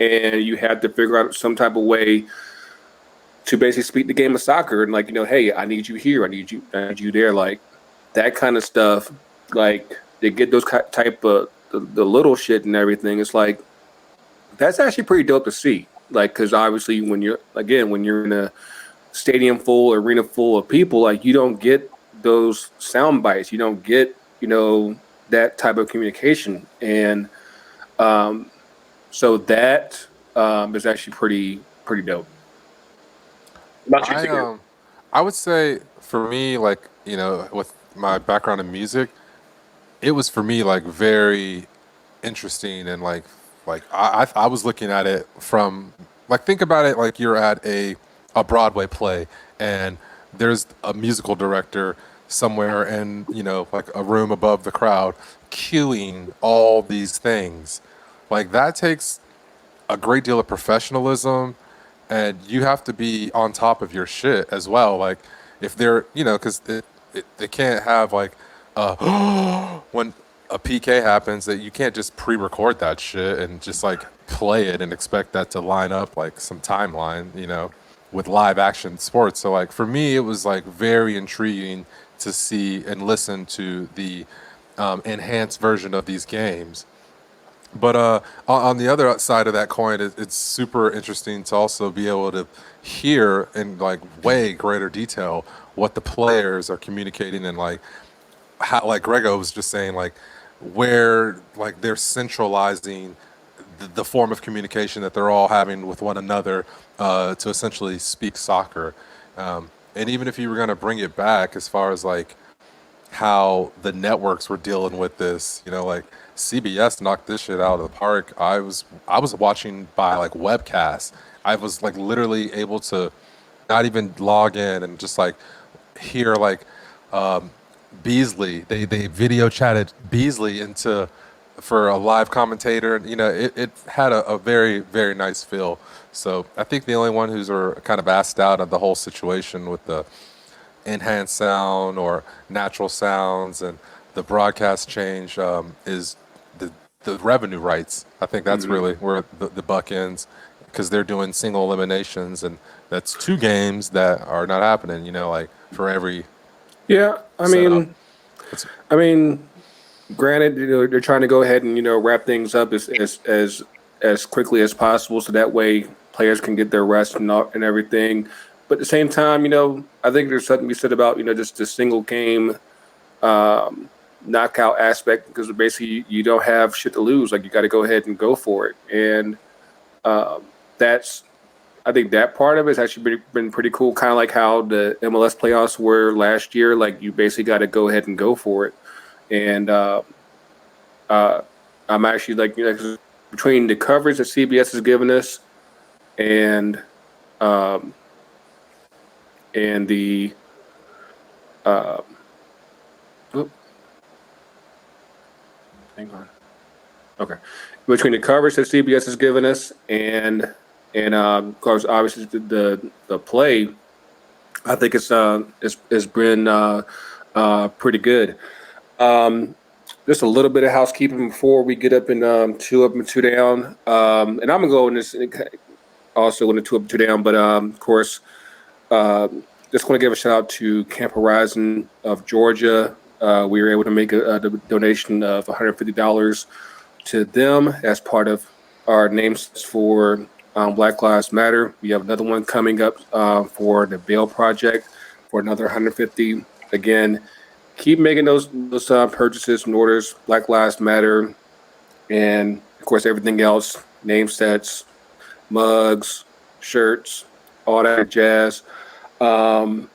and you have to figure out some type of way to basically speak the game of soccer and hey, I need you here, I need you there, like that kind of stuff. Like they get those type of the little shit and everything. It's like that's actually pretty dope to see. Like, because obviously when you're in a stadium full, arena full of people, like you don't get those sound bites. You don't get that type of communication, and so that is actually pretty dope. I would say for me, like, with my background in music, it was for me like very interesting and like I was looking at it from like, think about it like you're at a Broadway play and there's a musical director somewhere in like a room above the crowd cueing all these things. Like that takes a great deal of professionalism, and you have to be on top of your shit as well. Like if they're, because they can't have like when a PK happens, that you can't just pre-record that shit and just like play it and expect that to line up like some timeline, with live action sports. So like for me, it was like very intriguing to see and listen to the enhanced version of these games. But on the other side of that coin, it's super interesting to also be able to hear in like way greater detail what the players are communicating, and like how, like Greggo was just saying, like where like they're centralizing the form of communication that they're all having with one another to essentially speak soccer. And even if you were going to bring it back as far as like how the networks were dealing with this, like CBS knocked this shit out of the park. I was watching by like webcast. I was like literally able to not even log in and just like hear like Beasley. They video chatted Beasley for a live commentator, and it had a very, very nice feel. So I think the only one who's kind of asked out of the whole situation with the enhanced sound or natural sounds and the broadcast change is the revenue rights. I think that's really where the buck ends, because they're doing single eliminations, and that's 2 games that are not happening, like for every setup. I mean, granted, they're trying to go ahead and wrap things up as quickly as possible, so that way players can get their rest and everything. But at the same time, I think there's something to be said about just the single game knockout aspect, because basically you don't have shit to lose. Like you got to go ahead and go for it, and I think that part of it has actually been pretty cool. Kind of like how the MLS playoffs were last year. Like you basically got to go ahead and go for it, and I'm actually like between the coverage that CBS has given us and the hang on. Okay. Between the coverage that CBS has given us and of course obviously the play, I think it's been pretty good. Just a little bit of housekeeping before we get up in 2 up and 2 down. And I'm gonna go in this also in the 2 up and 2 down, but of course just want to give a shout out to Camp Horizon of Georgia. We were able to make a donation of $150 to them as part of our names for Black Lives Matter. We have another one coming up for the Bail Project for another $150. Again, keep making those purchases and orders. Black Lives Matter, and Of course, everything else, name sets, mugs, shirts, all that jazz. At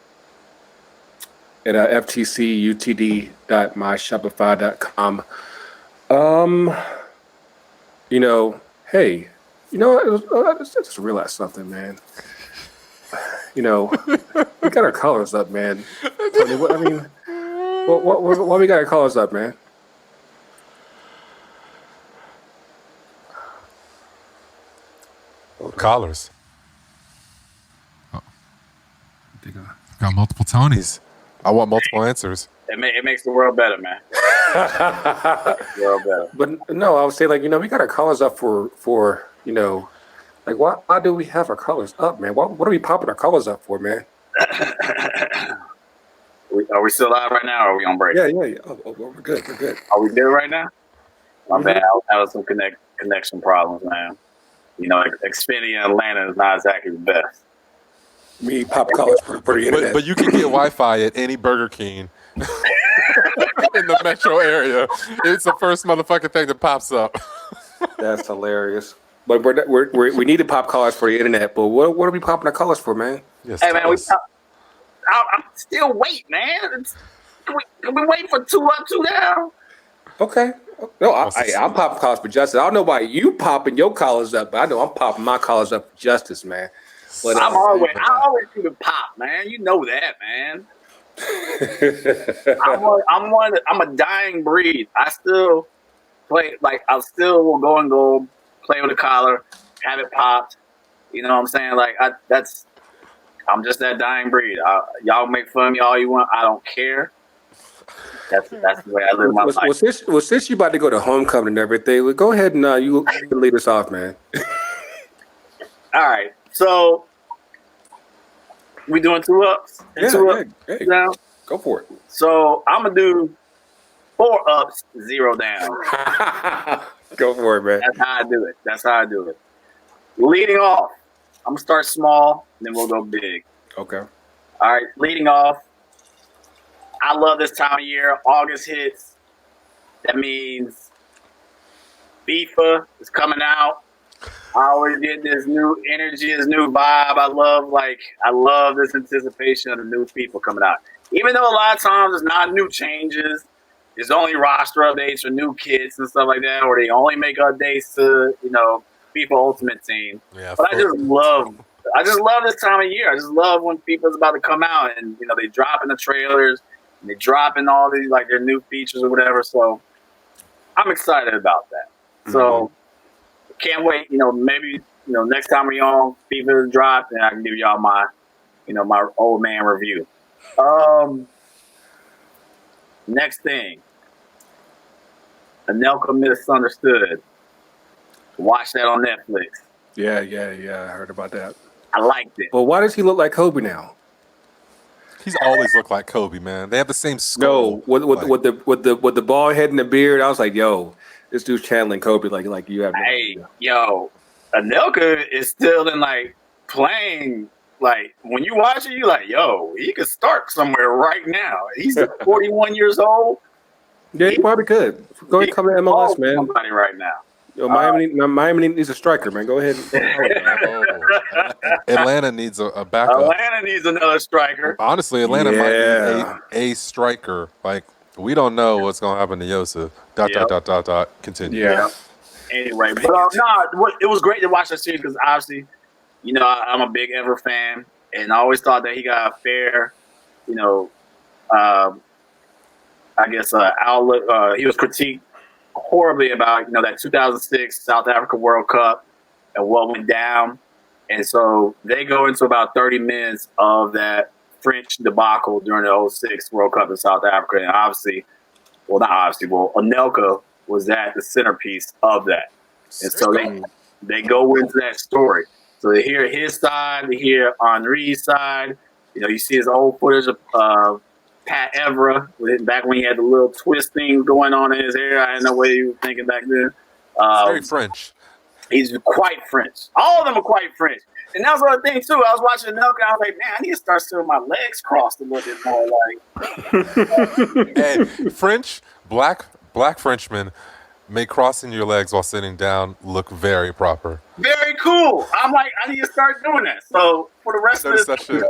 ftcutd.myshopify.com. Hey, I just realized something, man. We got our colors up, man. Tony, why we got our colors up, man? Collars. Got multiple Tonys. I want multiple answers. It makes the world better, man. World better. But no, I would say we got our colors up for why do we have our colors up, man? What are we popping our colors up for, man? Are we still live right now, or are we on break? Yeah. Oh, we're good. We're good. Are we good right now? My bad. I was having some connection problems, man. Xfinity in Atlanta is not exactly the best. Me pop colors for the internet. But you can get Wi-Fi at any Burger King in the metro area. It's the first motherfucking thing that pops up. That's hilarious. But we need to pop colors for the internet. But what are we popping our colors for, man? Yes, hey, man, I'm still waiting, man. Can we wait for 2 up, 2 down? Okay. No, I'm popping collars for justice. I don't know why you popping your collars up, but I know I'm popping my collars up for justice, man. But, I always do the pop, man. You know that, man. I'm a dying breed. I still play, I still will go and play with a collar, have it popped. You know what I'm saying? I'm just that dying breed. Y'all make fun of me all you want. I don't care. That's the way I live my life. Since you about to go to homecoming and everything, go ahead and you lead us off, man. All right, so we doing 2 ups? Yeah. Hey, go for it. So I'm gonna do 4 ups, 0 down. Go for it, man. That's how I do it. Leading off, I'm gonna start small, then we'll go big. Okay. All right, leading off. I love this time of year. August hits. That means FIFA is coming out. I always get this new energy, this new vibe. I love this anticipation of the new FIFA coming out. Even though a lot of times it's not new changes, it's only roster updates or new kits and stuff like that, or they only make updates to FIFA Ultimate Team. Yeah, but I just love this time of year. I just love when FIFA's about to come out and they drop in the trailers. And they drop in all these their new features or whatever. So I'm excited about that. Mm-hmm. So can't wait. Maybe next time we're on FIFA drop, and I can give y'all my my old man review. Next thing, Anelka Misunderstood. Watch that on Netflix. Yeah. I heard about that. I liked it. Well, why does he look like Kobe now? He's always looked like Kobe, man. They have the same skull. No, with the bald head and the beard, I was like, yo, this dude's channeling Kobe like you have. Hey, yo, Anelka is still in playing. When you watch it, you're like, yo, he could start somewhere right now. He's 41 years old. Yeah, he probably could. Go ahead and come to MLS, man. Somebody right now. Yo, Miami needs a striker, man. Go ahead. Atlanta needs a backup. Atlanta needs another striker. Honestly, Atlanta might need a striker. We don't know what's going to happen to Yosef. ... Continue. Yeah. Anyway, but it was great to watch that series because obviously, I'm a big Ever fan, and I always thought that he got a fair, outlook. He was critiqued horribly about that 2006 South Africa World Cup and what went down, and so they go into about 30 minutes of that French debacle during the 06 World Cup in South Africa, and Anelka was the centerpiece of that, and so they go into that story. So they hear his side, they hear Henri's side. You see his old footage of Pat Evra, back when he had the little twist thing going on in his hair. I didn't know what he was thinking back then. Very French. He's quite French. All of them are quite French. And that was the other thing, too. I was watching Anelka, and I was like, man, I need to start seeing my legs crossed a little bit more. Hey, French, black Frenchman Make crossing your legs while sitting down look very proper. Very cool. I'm like, I need to start doing that. So for the rest of Notice this, that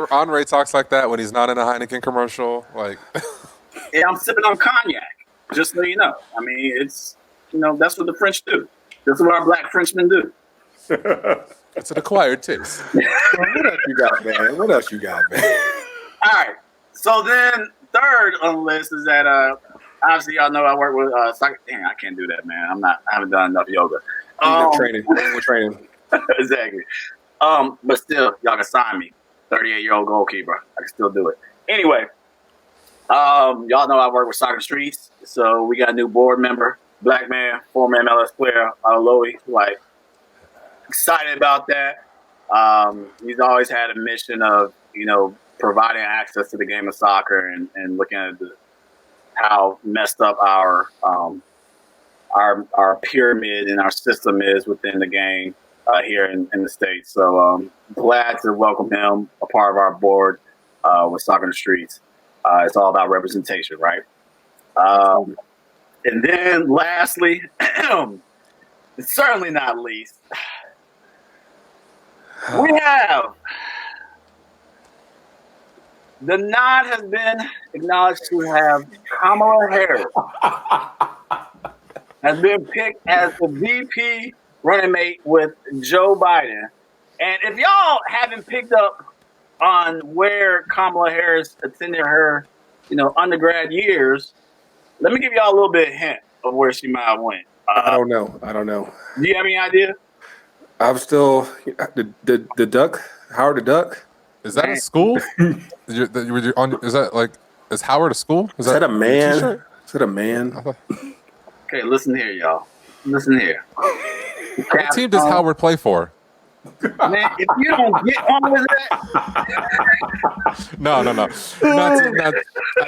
shit. Andre talks like that when he's not in a Heineken commercial. Like, yeah, I'm sipping on cognac. Just so you know. I mean, it's that's what the French do. That's what our black Frenchmen do. it's an acquired taste. What else you got, man? What else you got, man? All right. So then, third on the list is that obviously y'all know I work with soccer. Dang, I can't do that, man. I haven't done enough yoga. We're training. Exactly. But still, y'all can sign me. 38-year-old goalkeeper. I can still do it. Anyway, y'all know I work with Soccer Streets, so we got a new board member, black man, former MLS player, Aloe. Like, excited about that. He's always had a mission of, providing access to the game of soccer and looking at how messed up our pyramid and our system is within the game here in the States. So glad to welcome him a part of our board with Soccer in the Streets. It's all about representation, right? And then lastly, certainly not least, we have the nod has been acknowledged to have Kamala Harris has been picked as the VP running mate with Joe Biden. And if y'all haven't picked up on where Kamala Harris attended her, undergrad years, let me give y'all a little bit of hint of where she might have went. I don't know. Do you have any idea? I'm still the Duck, Howard the Duck. Is that a school? Is that like, is Howard a school? Is that a man? Is that a man? Okay, listen here, y'all. Listen here. What team does Howard play for? Man, if you don't get on with that. No.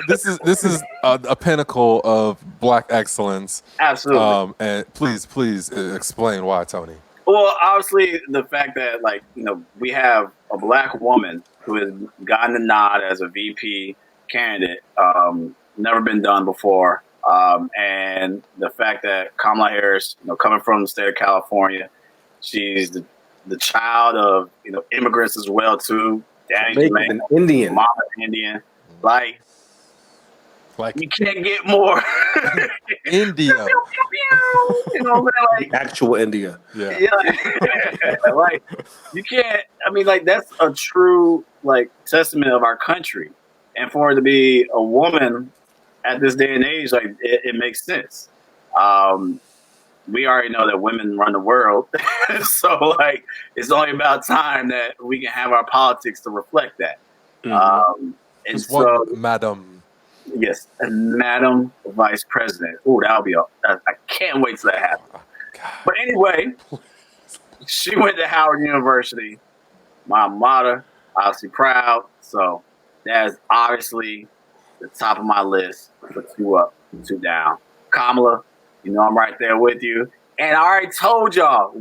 This is a pinnacle of black excellence. Absolutely. And please explain why, Tony. Well, obviously, the fact that, we have a black woman who has gotten the nod as a VP candidate, never been done before. And the fact that Kamala Harris, coming from the state of California, she's the child of, immigrants as well, too. Daddy's Jamaican, Indian. mama Indian. Like, you can't get more. India. Actual India. Yeah. Like, you can't, that's a true, testament of our country. And for it to be a woman at this day and age, it makes sense. We already know that women run the world. So, it's only about time that we can have our politics to reflect that. Mm-hmm. And so, Madam. Yes, Madam Vice President. Oh, that'll be I can't wait till that happens. Oh, but anyway, she went to Howard University. My alma mater, obviously proud. So that's obviously the top of my list. Put 2 up, 2 down. Kamala, I'm right there with you. And I already told y'all,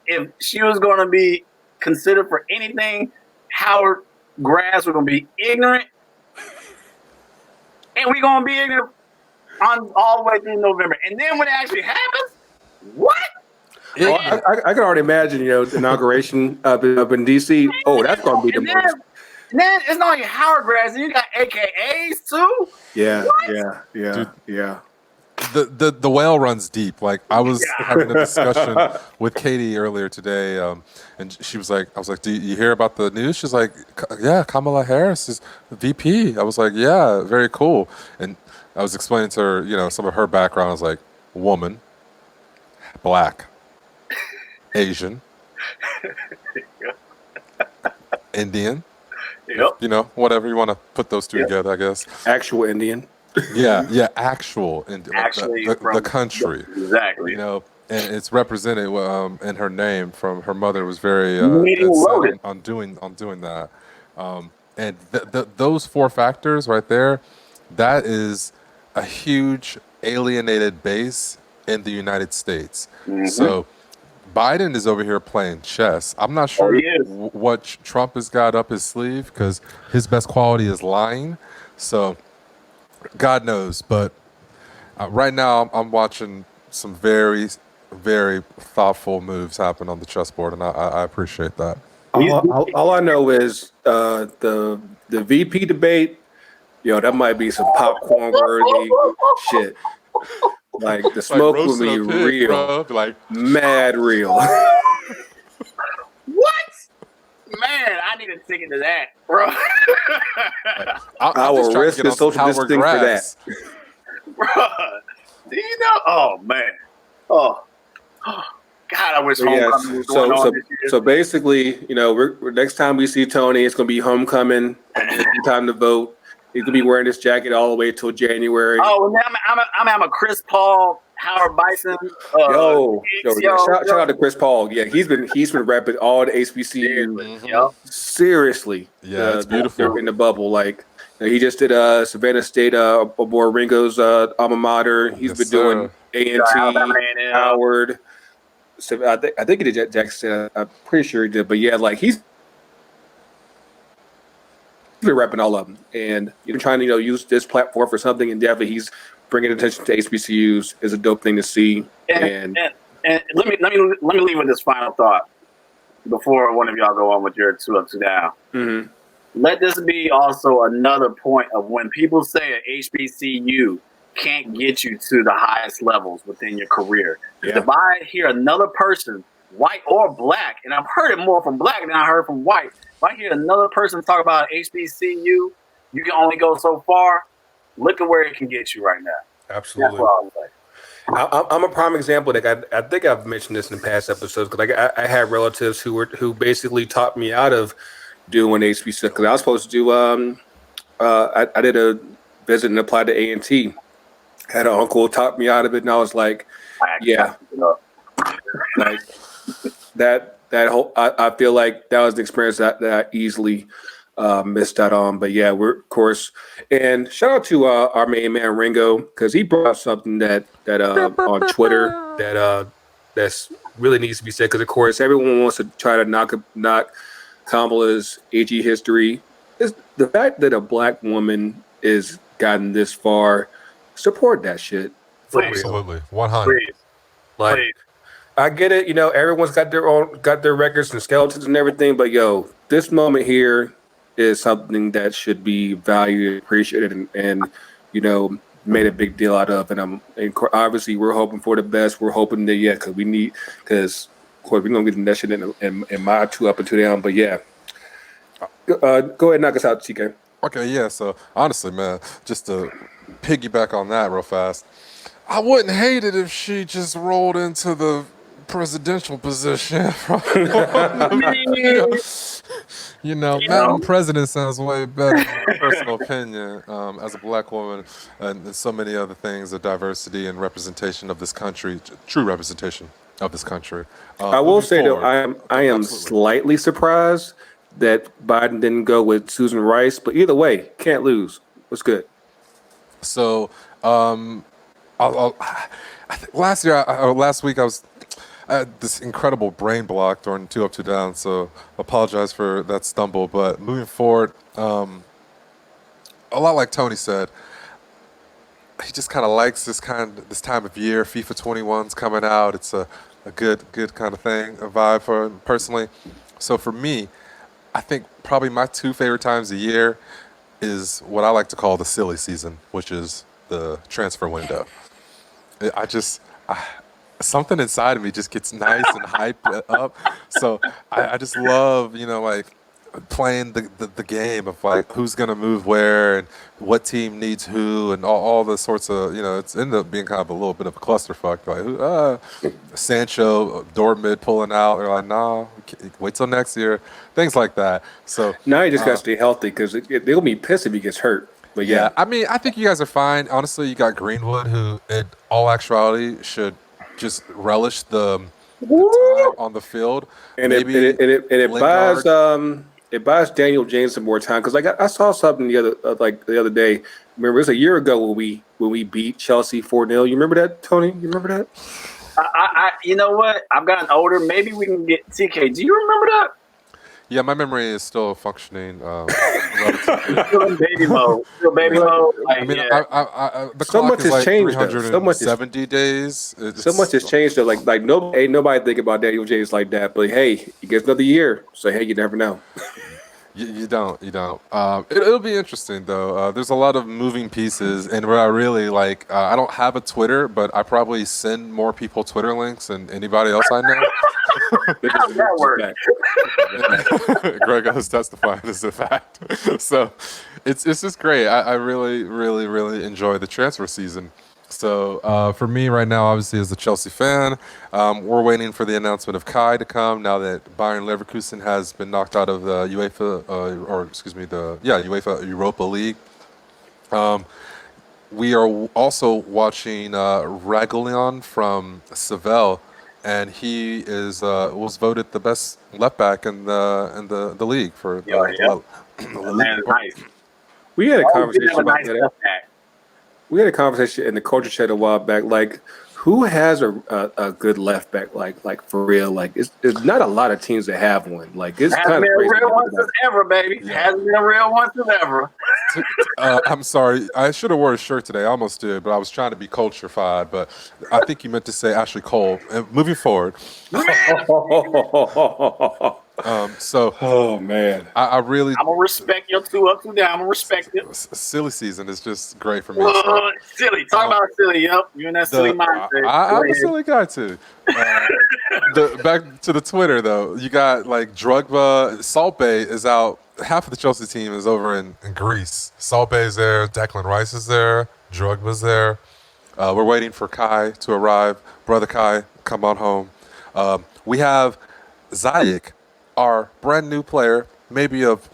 if she was going to be considered for anything, Howard grads were going to be ignorant. And we're going to be ignorant all the way through November. And then when it actually happens, what? Well, I can already imagine, inauguration up in D.C. Oh, that's going to be the most. Then it's not like Howard grads, and you got AKAs too? Yeah, what? yeah. The well runs deep. Like, I was having a discussion with Katie earlier today, and she was like, I was like, do you hear about the news? She's like, yeah, Kamala Harris is VP. I was like, yeah, very cool. And I was explaining to her, some of her background. I was like, woman, black, Asian, Indian, whatever you want to put those two together, I guess. Actual Indian. Yeah, actual Indian. Actually, the country. Exactly. And it's represented in her name. From her mother was very on doing that. And those 4 factors right there, that is a huge alienated base in the United States. Mm-hmm. So Biden is over here playing chess. I'm not sure what Trump has got up his sleeve, because his best quality is lying. So God knows, but Right now, I'm watching some very, very thoughtful moves happen on the chessboard, and I appreciate that. All I know is the VP debate. That might be some popcorn worthy shit. Like the smoke will be real, bro. Like mad real. What? Man, I need a ticket to that, bro. I will risk the social distancing for that. Bro, do you know? Oh, man. Oh, God, I wish homecoming was going on this year. So basically, we're next time we see Tony, it's going to be homecoming. It's time to vote. He's going to be wearing this jacket all the way till January. Oh, and I'm a Chris Paul, Howard Bison. Shout out to Chris Paul. Yeah, he's been repping all the HBCU. Seriously. Yeah, it's beautiful. In the bubble. Like, he just did Savannah State, Ringo's alma mater. He's been doing A&T, Howard. So I think he did Jackson. I'm pretty sure he did. But yeah, like he's been repping all of them, and trying to use this platform for something. And definitely, he's bringing attention to HBCUs is a dope thing to see. And let me leave with this final thought before one of y'all go on with your 2 up, 2 down. Mm-hmm. Let this be also another point of when people say an HBCU can't get you to the highest levels within your career. Yeah. If I hear another person, white or black, and I've heard it more from black than I heard from white. If I hear another person talk about HBCU, you can only go so far. Look at where it can get you right now. Absolutely. That's what I was saying. I'm a prime example. Like I think I've mentioned this in past episodes. Because I had relatives who basically taught me out of doing HBCU. Because I was supposed to do. I did a visit and applied to A&T. Had an uncle taught me out of it, and I was like, yeah, like that whole. I feel like that was an experience that I easily missed out on. But yeah, we're of course, and shout out to our main man Ringo, because he brought up something that on Twitter that's really needs to be said. Because of course, everyone wants to try to knock Kamala's AG history. Is the fact that a black woman is gotten this far. Support that shit. Absolutely, 100. Like, I get it. Everyone's got their records and skeletons and everything. But this moment here is something that should be valued, appreciated, and made a big deal out of. And obviously we're hoping for the best. We're hoping that because of course we're gonna get that shit in my 2 up and 2 down. But yeah, go ahead and knock us out, TK. Okay, yeah. So honestly, man, just to piggyback on that real fast, I wouldn't hate it if she just rolled into the presidential position. Madam President sounds way better in my personal opinion. As a black woman, and so many other things, the diversity and representation of this country, true representation of this country. I will say though, I am slightly surprised that Biden didn't go with Susan Rice, but either way, can't lose. What's good? So, last week I had this incredible brain block during 2 up, 2 down. So, apologize for that stumble. But moving forward, a lot like Tony said, he just kind of likes this time of year. FIFA 21's coming out. It's a good kind of thing, a vibe for him personally. So for me, I think probably my 2 favorite times a year is what I like to call the silly season, which is the transfer window. Something inside of me just gets nice and hyped up. So I just love, playing the game of like who's gonna move where and what team needs who and all the sorts of it's ended up being kind of a little bit of a clusterfuck. Like Sancho, Dortmund pulling out. They're like, nah, wait till next year. Things like that. So now you just gotta stay healthy because they'll be pissed if he gets hurt. But yeah, I mean, I think you guys are fine. Honestly, you got Greenwood, who in all actuality should just relish the time on the field. And it buys it buys Daniel James some more time because I saw something the other day. Remember, it was a year ago when we beat Chelsea 4-0. You remember that, Tony? You remember that? You know what? I've gotten older. Maybe we can get TK. Do you remember that? Yeah, my memory is still functioning relatively. Still in baby mode. Still baby Yeah. mode. I Like, mean, yeah. the So clock much is has like changed, though. So much is 370 days. so much has changed. Though, like ain't nobody think about Daniel James like that. But hey, he gets another year, so hey, you never know. You don't. It'll be interesting though. There's a lot of moving pieces, and where I really like, I don't have a Twitter, but I probably send more people Twitter links than anybody else I know. How's that work? Greggo is testifying as a fact. So it's just great. I really, really, really enjoy the transfer season. So for me right now, obviously as a Chelsea fan, we're waiting for the announcement of Kai to come now that Bayern Leverkusen has been knocked out of the UEFA, UEFA Europa League. We are also watching Ragulian from Seville, and he is was voted the best left back in the league for the That man is nice. We had a Oh, conversation have a about nice that. left back. We had a conversation in the culture chat a while back. Like, who has a good left back? Like for real? Like, it's not a lot of teams that have one. Like, it's Hasn't kind of been a crazy. real one since ever, baby. Yeah. Hasn't been a real one since ever. I'm sorry. I should have wore a shirt today. I almost did, but I was trying to be culture-fied. But I think you meant to say Ashley Cole. And moving forward, Oh man, I really I'm gonna respect your 2 up, 2 down. I'm gonna respect it. silly season is just great for me. So, Silly. Talk about silly. Yep. You're in that silly mindset. I'm a silly guy too. Back to the Twitter though. You got like Drogba. Salt Bay is out. Half of the Chelsea team is over in Greece. Salt Bay is there. Declan Rice is there. Drogba's there. We're waiting for Kai to arrive. Brother Kai, come on home. We have Ziyech, our brand new player, maybe of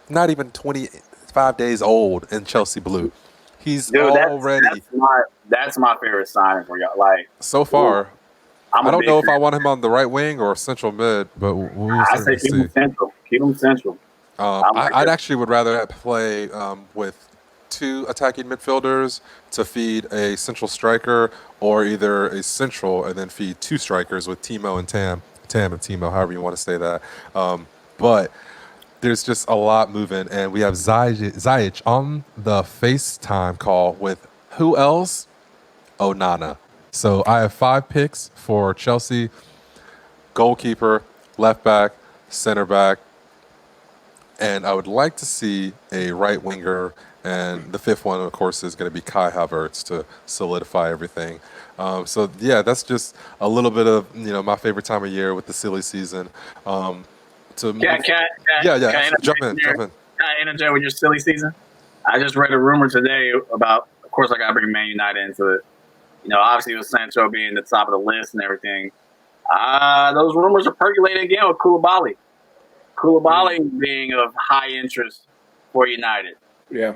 not even 25 days old in Chelsea blue. He's already that's my favorite signing for y'all. Like so far. I don't know if I want him on the right wing or central mid, but we'll I say certainly keep him see. central. Keep him central. I'd actually would rather play with 2 attacking midfielders to feed a central striker, or either a central and then feed 2 strikers with Timo and Tam and Timo, however you want to say that. But there's just a lot moving, and we have Ziyech on the FaceTime call with who else? Onana. So I have 5 picks for Chelsea: goalkeeper, left back, center back, and I would like to see a right winger. And the 5th one, of course, is going to be Kai Havertz to solidify everything. So yeah, that's just a little bit of my favorite time of year with the silly season. Can I Jump in. interject with your silly season? I just read a rumor today about. Of course, I got to bring Man United into it. Obviously with Sancho being the top of the list and everything. Those rumors are percolating again with Koulibaly. Koulibaly being of high interest for United. yeah.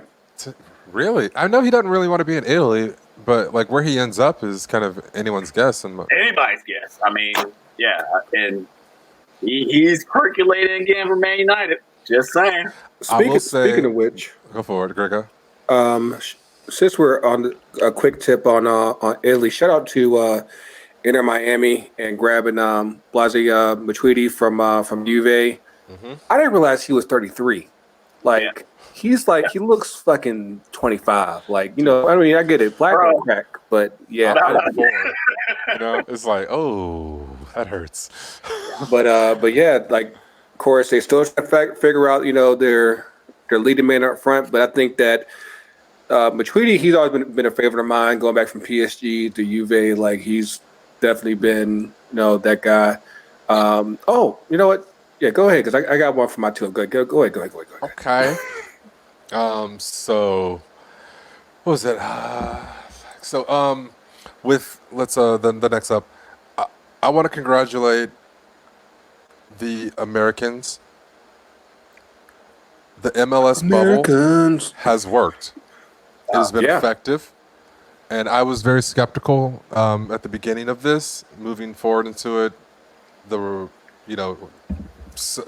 Really? I know he doesn't really want to be in Italy, but like where he ends up is kind of anyone's guess. Anybody's guess. I mean, yeah, and he's percolating again for Man United. Just saying. Speaking of which, go forward, Greggo. Since we're on a quick tip on Italy, shout out to Inter Miami and grabbing Blase Matuidi from Juve. Mm-hmm. I didn't realize he was 33. Like he looks fucking 25. Like I mean, I get it, black and crack, but yeah. It's like, oh, that hurts. But yeah, like of course they still try to figure out their leading man up front, but I think that. Matuidi, he's always been a favorite of mine, going back from PSG to Juve. Like, he's definitely been, that guy. You know what? Yeah, go ahead, because I got one for my 2. Go ahead. Okay. So, what was it? With the next up, I want to congratulate the Americans. The MLS bubble has worked. It has been effective, and I was very skeptical at the beginning of this. Moving forward into it, the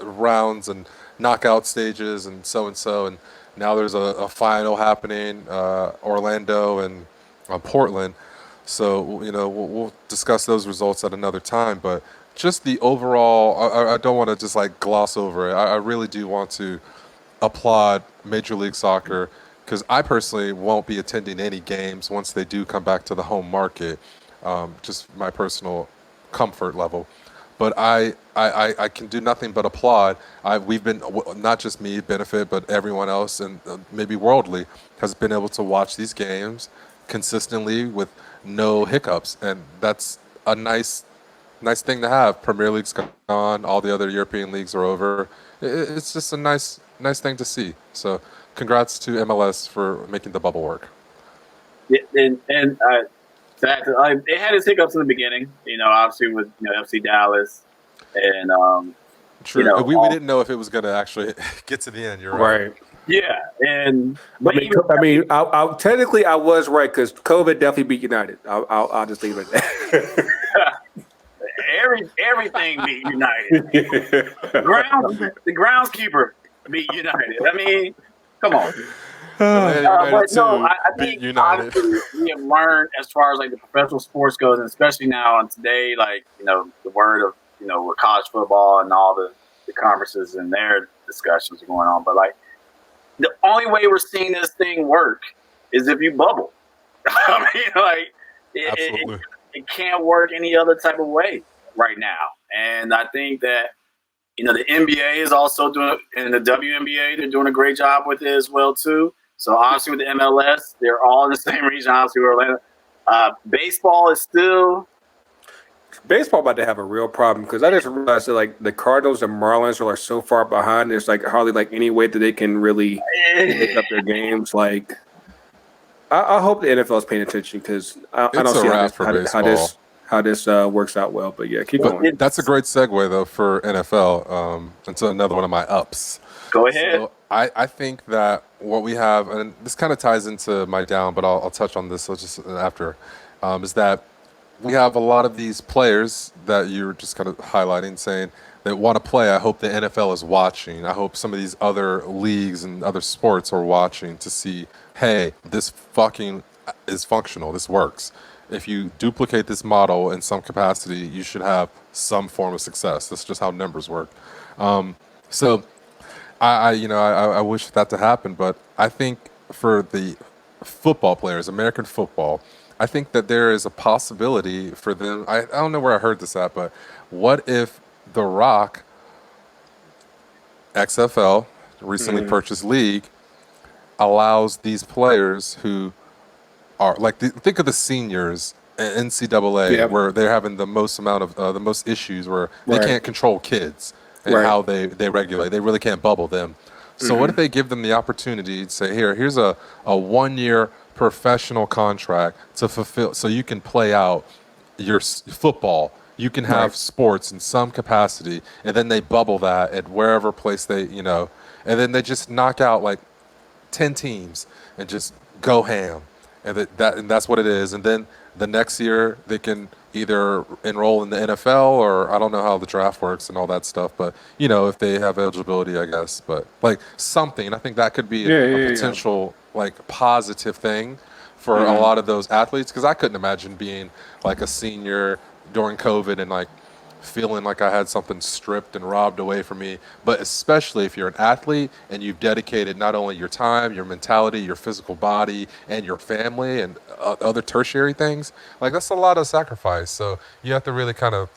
rounds and knockout stages and so, and now there's a final happening, Orlando and Portland. So we'll discuss those results at another time. But just the overall, I don't want to just like gloss over it. I really do want to applaud Major League Soccer because I personally won't be attending any games once they do come back to the home market. Just my personal comfort level. But I can do nothing but applaud. We've been, not just me benefit, but everyone else, and maybe worldly, has been able to watch these games consistently with no hiccups, and that's a nice thing to have. Premier League's gone, all the other European leagues are over. It's just a nice thing to see. So, congrats to MLS for making the bubble work. Yeah, and it had its hiccups in the beginning. Obviously with FC Dallas, and True. We didn't know if it was going to actually get to the end. You're right. Yeah, and I technically I was right because COVID definitely beat United. I'll just leave it at that. Everything beat United. The groundskeeper beat United. I mean, come on. But no, I think honestly we have learned as far as like the professional sports goes, and especially now on today, like the word of with college football and all the conferences and their discussions are going on. But like the only way we're seeing this thing work is if you bubble. I mean, like it can't work any other type of way right now. And I think that the NBA is also doing, and the WNBA, they're doing a great job with it as well too. So obviously with the MLS, they're all in the same region. Obviously with Atlanta, baseball is still. Baseball about to have a real problem because I just realized that like the Cardinals and Marlins are like so far behind. There's like hardly like any way that they can really pick up their games. Like I hope the NFL is paying attention because I don't see how this works out well. But yeah, keep going. That's a great segue though for NFL. Into another one of my ups. Go ahead. So I think that what we have, and this kind of ties into my down, but I'll touch on this just after, is that we have a lot of these players that you're just kind of highlighting, saying they want to play. I hope the NFL is watching. I hope some of these other leagues and other sports are watching to see, hey, this fucking is functional. This works. If you duplicate this model in some capacity, you should have some form of success. That's just how numbers work. So I wish that to happen, but I think for the football players, American football, I think that there is a possibility for them. I don't know where I heard this at, but what if The Rock, XFL, recently purchased league, allows these players who are like, think of the seniors in NCAA where they're having the most amount of the most issues where they can't control kids and how they regulate. They really can't bubble them. So what if they give them the opportunity to say, here's a 1-year professional contract to fulfill, so you can play out your football, you can have sports in some capacity, and then they bubble that at wherever place they, and then they just knock out like 10 teams and just go ham, and that's what it is. And then the next year they can either enroll in the NFL, or I don't know how the draft works and all that stuff, but if they have eligibility, I guess. But like something, I think that could be a potential like positive thing for a lot of those athletes, because I couldn't imagine being like a senior during COVID and like feeling like I had something stripped and robbed away from me. But especially if you're an athlete and you've dedicated not only your time, your mentality, your physical body, and your family and other tertiary things, like that's a lot of sacrifice. So you have to really kind of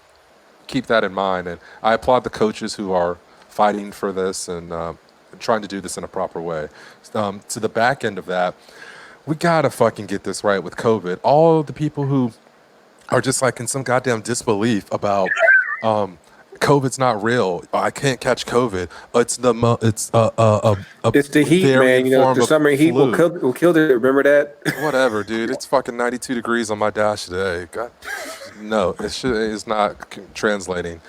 keep that in mind. And I applaud the coaches who are fighting for this and trying to do this in a proper way. To the back end of that, we gotta fucking get this right with COVID. All the people who are just like in some goddamn disbelief about COVID's not real. I can't catch COVID. It's the heat, man. The summer heat will kill it. Remember that? Whatever, dude. It's fucking 92 degrees on my dash today. God, no, it's not translating.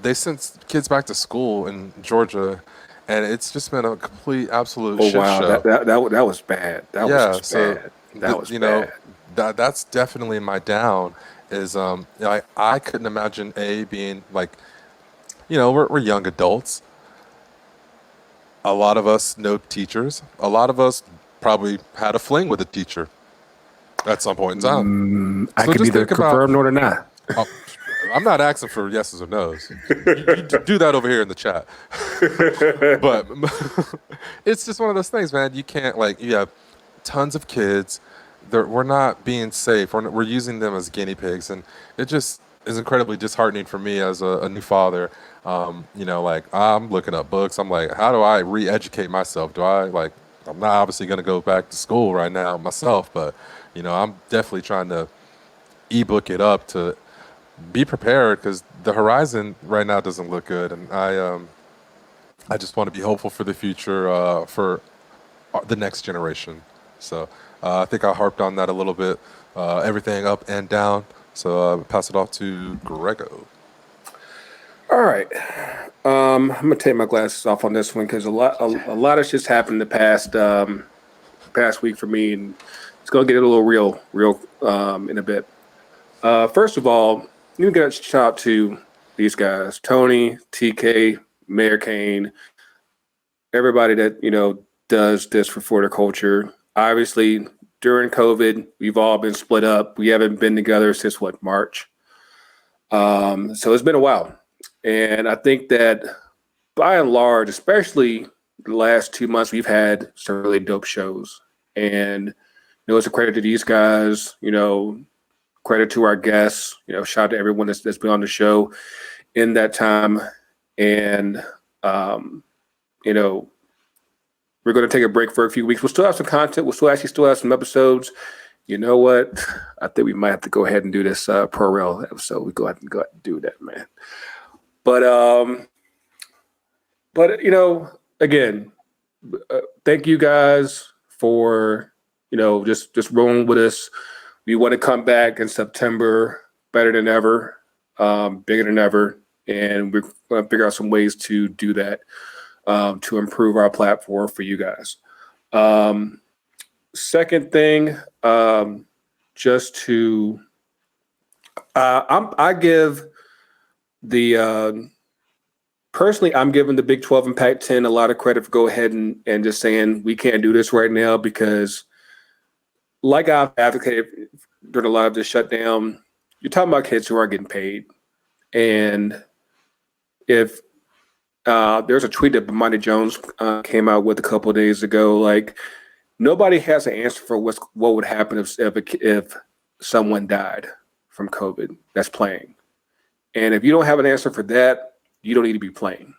They sent kids back to school in Georgia, and it's just been a complete, absolute shit show. That was bad. That was bad. That was bad. That's definitely my down. Is I couldn't imagine being like, we're young adults. A lot of us know teachers. A lot of us probably had a fling with a teacher at some point in time. I could either confirm or not. I'm not asking for yeses or nos. You do that over here in the chat. But it's just one of those things, man. You can't you have tons of kids. We're not being safe. We're using them as guinea pigs, and it just is incredibly disheartening for me as a new father. I'm looking up books. I'm like, how do I re-educate myself? I'm not obviously going to go back to school right now myself, but I'm definitely trying to ebook it up to be prepared because the horizon right now doesn't look good, and I just want to be hopeful for the future for the next generation. So I think I harped on that a little bit, everything up and down. So pass it off to Greggo. All right. I'm gonna take my glasses off on this one because a lot of shit's happened the past week for me, and it's gonna get a little real in a bit. First of all, you got to shout out to these guys: Tony, TK, Mayor Kane, everybody that does this for the culture. Obviously, during COVID, we've all been split up. We haven't been together since March. So it's been a while. And I think that by and large, especially the last 2 months, we've had some really dope shows. And it's a credit to these guys, credit to our guests, shout out to everyone that's been on the show in that time. And we're going to take a break for a few weeks. We'll still have some content. We'll still have some episodes. You know what? I think we might have to go ahead and do this Pro Rail episode. We go ahead and do that, man. But again, thank you guys for just rolling with us. We want to come back in September better than ever, bigger than ever, and we're going to figure out some ways to do that to improve our platform for you guys. Second thing, just to I give the personally, I'm giving the Big 12 and Pac-10 a lot of credit for go ahead and just saying we can't do this right now because, like I've advocated during a lot of this shutdown, you're talking about kids who aren't getting paid, and if there's a tweet that Bomani Jones came out with a couple of days ago, nobody has an answer for what would happen if someone died from COVID that's playing. And if you don't have an answer for that, you don't need to be playing.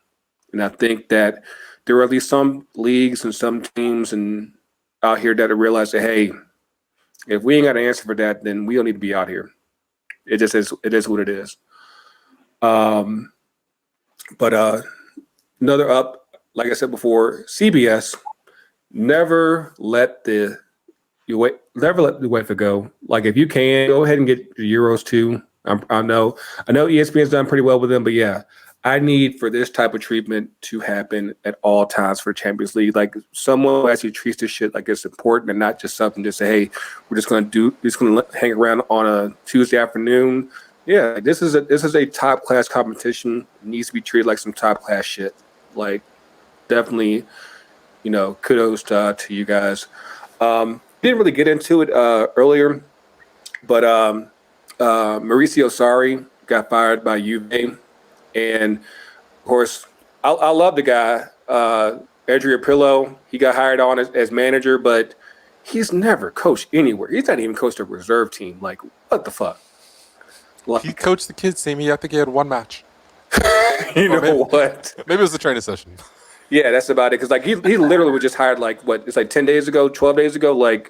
And I think that there are at least some leagues and some teams out here that realize that, hey, if we ain't got an answer for that, then we don't need to be out here. It just is. It is what it is. But another up, like I said before, CBS never let the UEFA go. If you can, go ahead and get the Euros too. I know ESPN's done pretty well with them, but yeah, I need for this type of treatment to happen at all times for Champions League. Someone who actually treats this shit like it's important and not just something to say, hey, we're just going to hang around on a Tuesday afternoon. Yeah, this is a top class competition. It needs to be treated like some top class shit. Definitely, kudos to you guys. Didn't really get into it earlier, but Mauricio Sarri got fired by Juve, and of course, I love the guy, Adria Pirlo. He got hired on as manager, but he's never coached anywhere. He's not even coached a reserve team. What the fuck? He coached the kids team. I think he had one match. What? Maybe it was the training session. Yeah, that's about it. Because he literally was just hired 10 days ago, 12 days ago.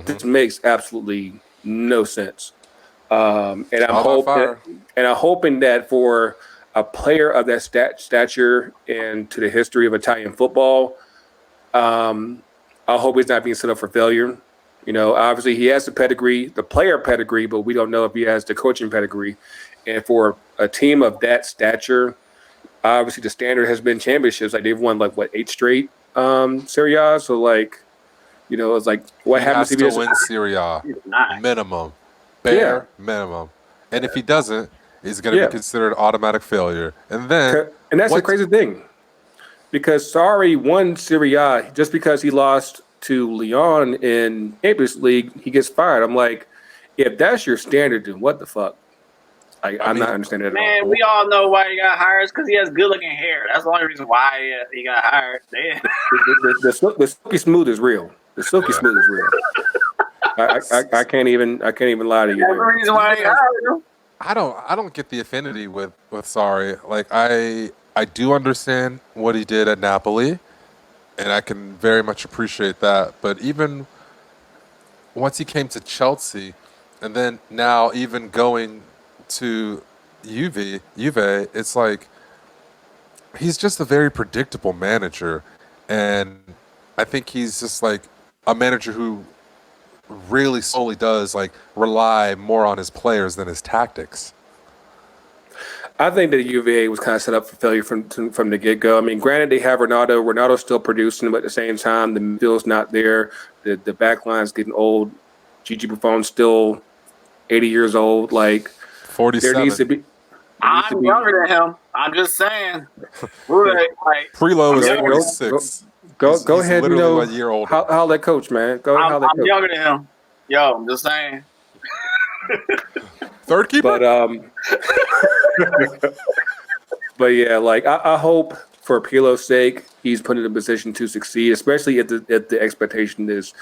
This makes absolutely no sense. And I'm hoping that for a player of that stature and to the history of Italian football, I hope he's not being set up for failure. Obviously he has the pedigree, the player pedigree, but we don't know if he has the coaching pedigree. And for a team of that stature, obviously the standard has been championships. They've won 8 straight Serie A. So it's what happens if he win Serie A minimum, minimum, and if he doesn't, he's going to be considered automatic failure. And that's the crazy thing, because Sarri won Serie A just because he lost to Lyon in Champions League, he gets fired. I'm like, if that's your standard, then what the fuck? I'm not understanding it at Man, all. we all know why he got hired. It's because he has good looking hair. That's the only reason why he got hired. The silky smooth is real. The silky smooth is real. I can't even lie to you. That's the reason why he hired him. I don't get the affinity with Sarri. Like I do understand what he did at Napoli, and I can very much appreciate that. But even once he came to Chelsea, and then now even going to Juve, it's like he's just a very predictable manager, and I think he's just like a manager who really solely does like rely more on his players than his tactics. I think that UVA was kind of set up for failure from the get go. I mean, granted they have Ronaldo. Ronaldo's still producing, but at the same time, the midfield's not there. The back line's getting old. Gigi Buffon's still 80 years old. Like 47. there needs to be. I'm younger than him. I'm just saying. Like, Prelo is I'm 46. Go He's ahead. You literally know, 1 year older. how that coach, man. Go ahead. I'm younger than him. Yo, I'm just saying. Third keeper? But yeah, like I hope for Pilo's sake, he's put in a position to succeed, especially if the expectation is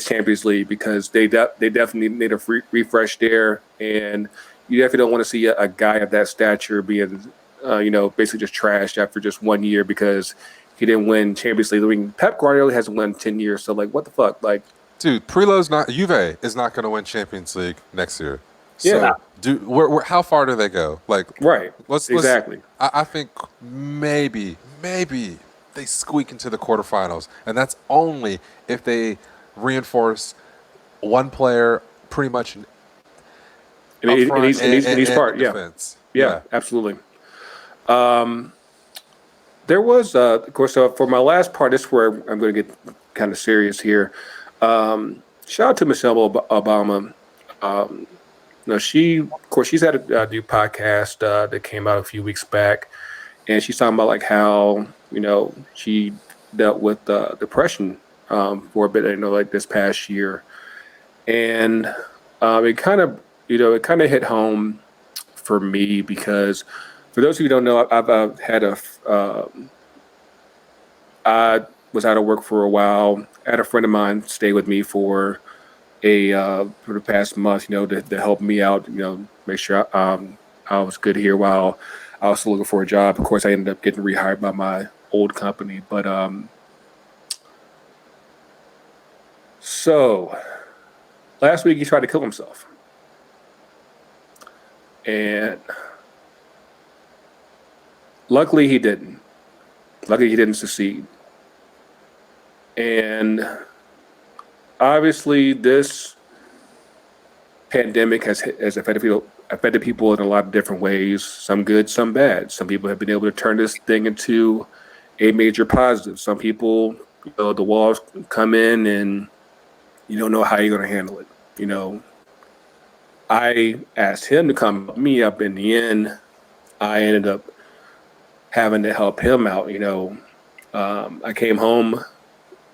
Champions League, because they definitely need a refresh there, and you definitely don't want to see a guy of that stature being, basically just trashed after just 1 year because he didn't win Champions League. I mean, Pep Guardiola hasn't won 10 years, so like, what the fuck, like. Dude, Juve is not going to win Champions League next year. Yeah. So, how far do they go? Like, right. Exactly. I think maybe they squeak into the quarterfinals, and that's only if they reinforce one player pretty much in each part. Yeah. Defense. Yeah, absolutely. There was, of course, for my last part, this is where I'm going to get kind of serious here. Shout out to Michelle Obama. She's had a new podcast that came out a few weeks back, and she's talking about like how she dealt with depression for a bit, like this past year, and it kind of hit home for me because for those of you who don't know, I've had I was out of work for a while. I had a friend of mine stay with me for the past month, to help me out, make sure I was good here while I was still looking for a job. Of course, I ended up getting rehired by my old company. But so last week he tried to kill himself. And luckily he didn't. Luckily he didn't succeed. And obviously, this pandemic has affected people in a lot of different ways, some good, some bad. Some people have been able to turn this thing into a major positive. Some people, the walls come in and you don't know how you're going to handle it. I asked him to come help me up. In the end, I ended up having to help him out. I came home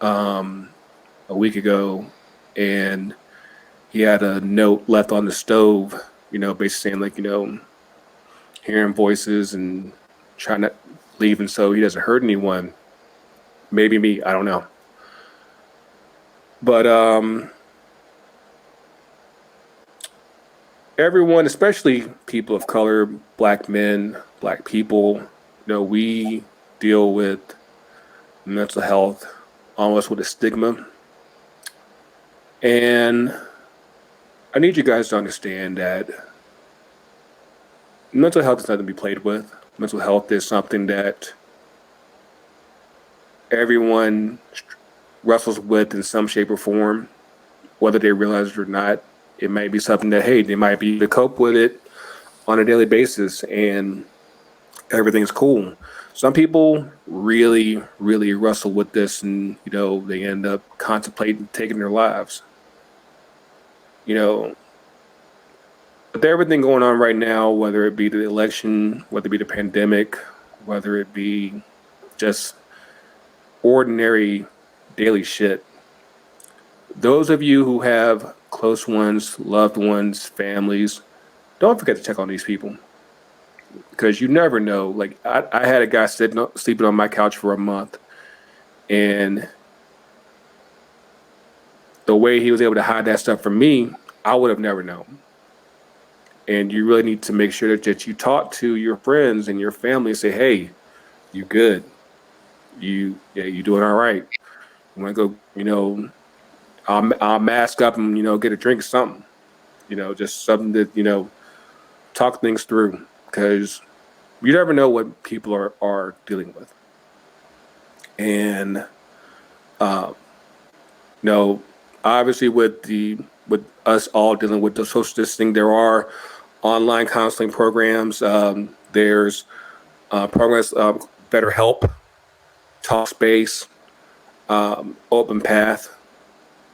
a week ago, and he had a note left on the stove, basically saying like, hearing voices and trying to leave, and so he doesn't hurt anyone. Maybe me, I don't know. But everyone, especially people of color, black men, black people, we deal with mental health almost with a stigma. And I need you guys to understand that mental health is nothing to be played with. Mental health is something that everyone wrestles with in some shape or form, whether they realize it or not. It might be something that, hey, they might be able to cope with it on a daily basis and everything's cool. Some people really, really wrestle with this and, they end up contemplating taking their lives. With everything going on right now, whether it be the election, whether it be the pandemic, whether it be just ordinary daily shit, those of you who have close ones, loved ones, families, don't forget to check on these people because you never know. Like I had a guy sleeping on my couch for a month, and the way he was able to hide that stuff from me, I would have never known. And you really need to make sure that you talk to your friends and your family and say, "Hey, you good? You doing all right? You want to go? I'll mask up and get a drink or something. Just something that talk things through because you never know what people are dealing with. And obviously with us all dealing with the social distancing, there are online counseling programs. There's programs Better Help, Talkspace, Open Path.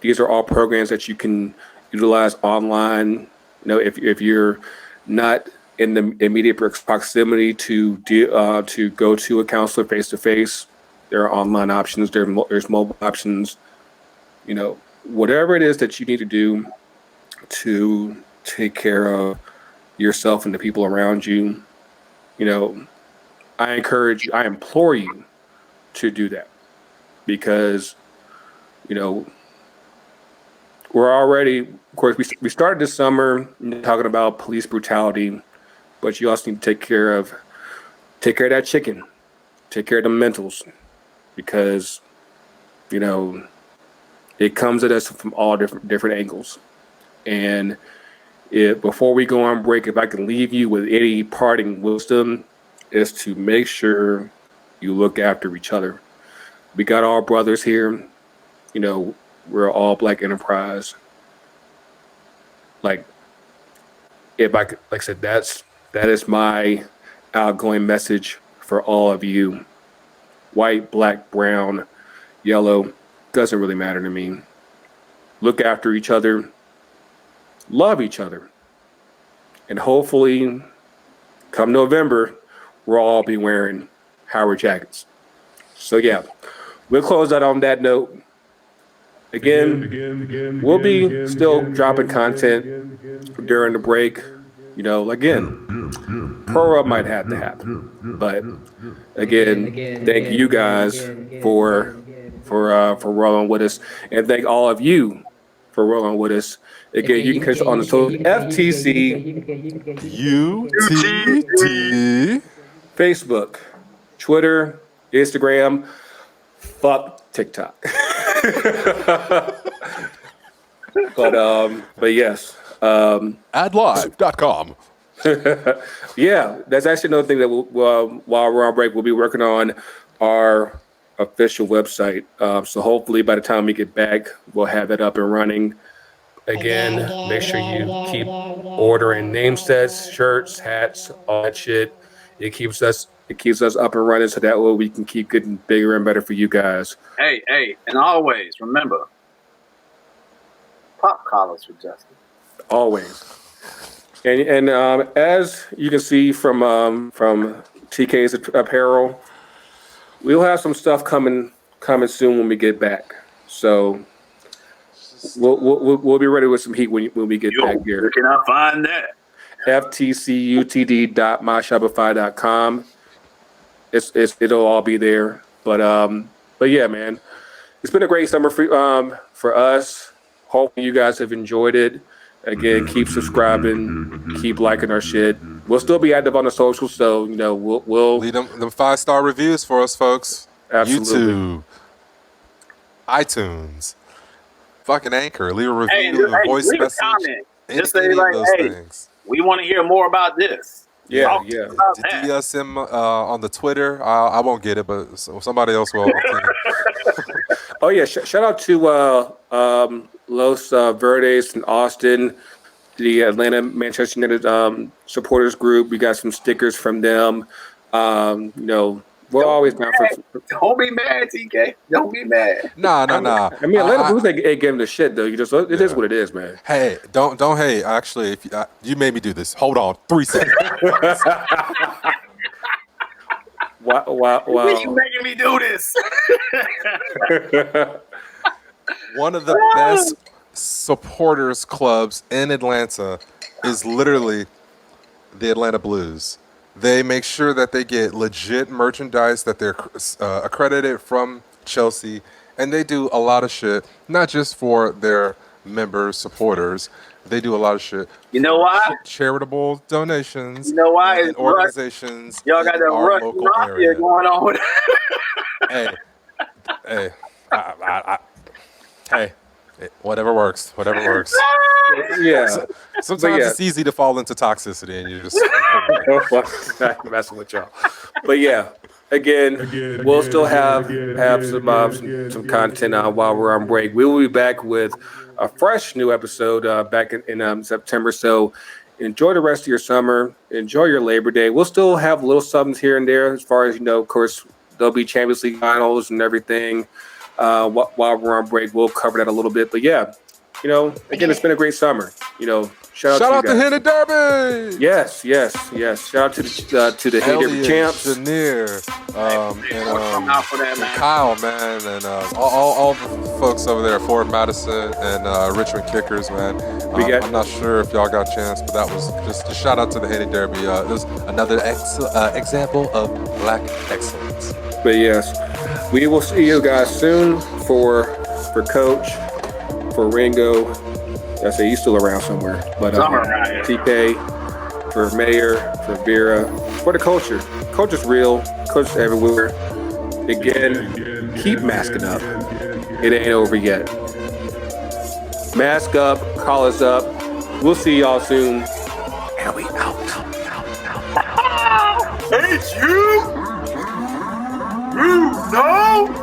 These are all programs that you can utilize online. If you're not in the immediate proximity to go to a counselor face to face, there are online options. There's mobile options. Whatever it is that you need to do to take care of yourself and the people around you, I encourage you, I implore you to do that because, we're already, of course, we started this summer talking about police brutality, but you also need to take care of that chicken, take care of the mentals, because it comes at us from all different angles. And before we go on break, if I can leave you with any parting wisdom, is to make sure you look after each other. We got all brothers here. We're all Black enterprise. Like, if I could, like I said, that is my outgoing message for all of you. White, black, brown, yellow, doesn't really matter to me. Look after each other, love each other, and hopefully, come November, we'll all be wearing Howard jackets. So yeah, we'll close out on that note. Again, we'll be still dropping content during the break. Again, pro up might have to happen, but again, thank you guys for rolling with us, and thank all of you for rolling with us. Again, you can catch us on the social FTC, UTT. Facebook, Twitter, Instagram. Fuck TikTok. but yes. Adlive.com. Yeah, that's actually another thing that while we're on break, we'll be working on our official website. So hopefully by the time we get back, we'll have that up and running. Again, make sure you keep ordering name sets, shirts, hats, all that shit. It keeps us up and running so that way we can keep getting bigger and better for you guys. Hey, and always remember, pop collars for justice. Always. And as you can see from TK's apparel, we'll have some stuff coming soon when we get back. So we'll be ready with some heat when we get back here. Where can I find that? ftcutd.myshopify.com. It'll all be there. But yeah, man, it's been a great summer for us. Hopefully you guys have enjoyed it. Again, keep subscribing, keep liking our shit. We'll still be active on the socials, so we'll leave them 5-star reviews for us, folks. Absolutely. YouTube, iTunes, fucking Anchor. Leave a review, a voice leave message. A comment. Just say any like, of those hey, things. We want to hear more about this. Yeah. DSM on the Twitter. I won't get it, but somebody else will. Oh yeah, shout out to Los Verdes in Austin, the Atlanta Manchester United supporters group. We got some stickers from them. We're always down for. Don't be mad, TK. Don't be mad. Nah. I mean, Atlanta Blues ain't giving the shit though. It is what it is, man. Hey, don't. Hey, actually, if you made me do this. Hold on, 3 seconds. Wow. You making me do this? One of the best supporters clubs in Atlanta is literally the Atlanta Blues. They make sure that they get legit merchandise, that they're accredited from Chelsea, and they do a lot of shit, not just for their members, supporters. They do a lot of shit. You know why? Charitable donations. You know why? And organizations. Y'all got that Rush Mafia going on. Hey, hey, whatever works. Yeah. Sometimes it's easy to fall into toxicity, and you just messing with y'all. But yeah, again, we'll still have some content while we're on break. We will be back with a fresh new episode back in September. So enjoy the rest of your summer. Enjoy your Labor Day. We'll still have little somethings here and there as far as, of course, there'll be Champions League finals and everything. While we're on break, we'll cover that a little bit. But yeah, again, it's been a great summer. Shout out to Henny Derby. Yes. Shout out to the Henny Derby champs. Janir, and Kyle, man, and all the folks over there, Fort Madison and Richmond Kickers, man. I'm not sure if y'all got a chance, but that was just a shout out to the Henny Derby. It was another example of black excellence. But yes, we will see you guys soon for Coach, for Ringo. I say he's still around somewhere, but TK, for Mayor, for Vera, for the culture. Culture's real. Culture's everywhere. Again, keep masking up. It ain't over yet. Mask up. Call us up. We'll see y'all soon. And we out. It's you. You know.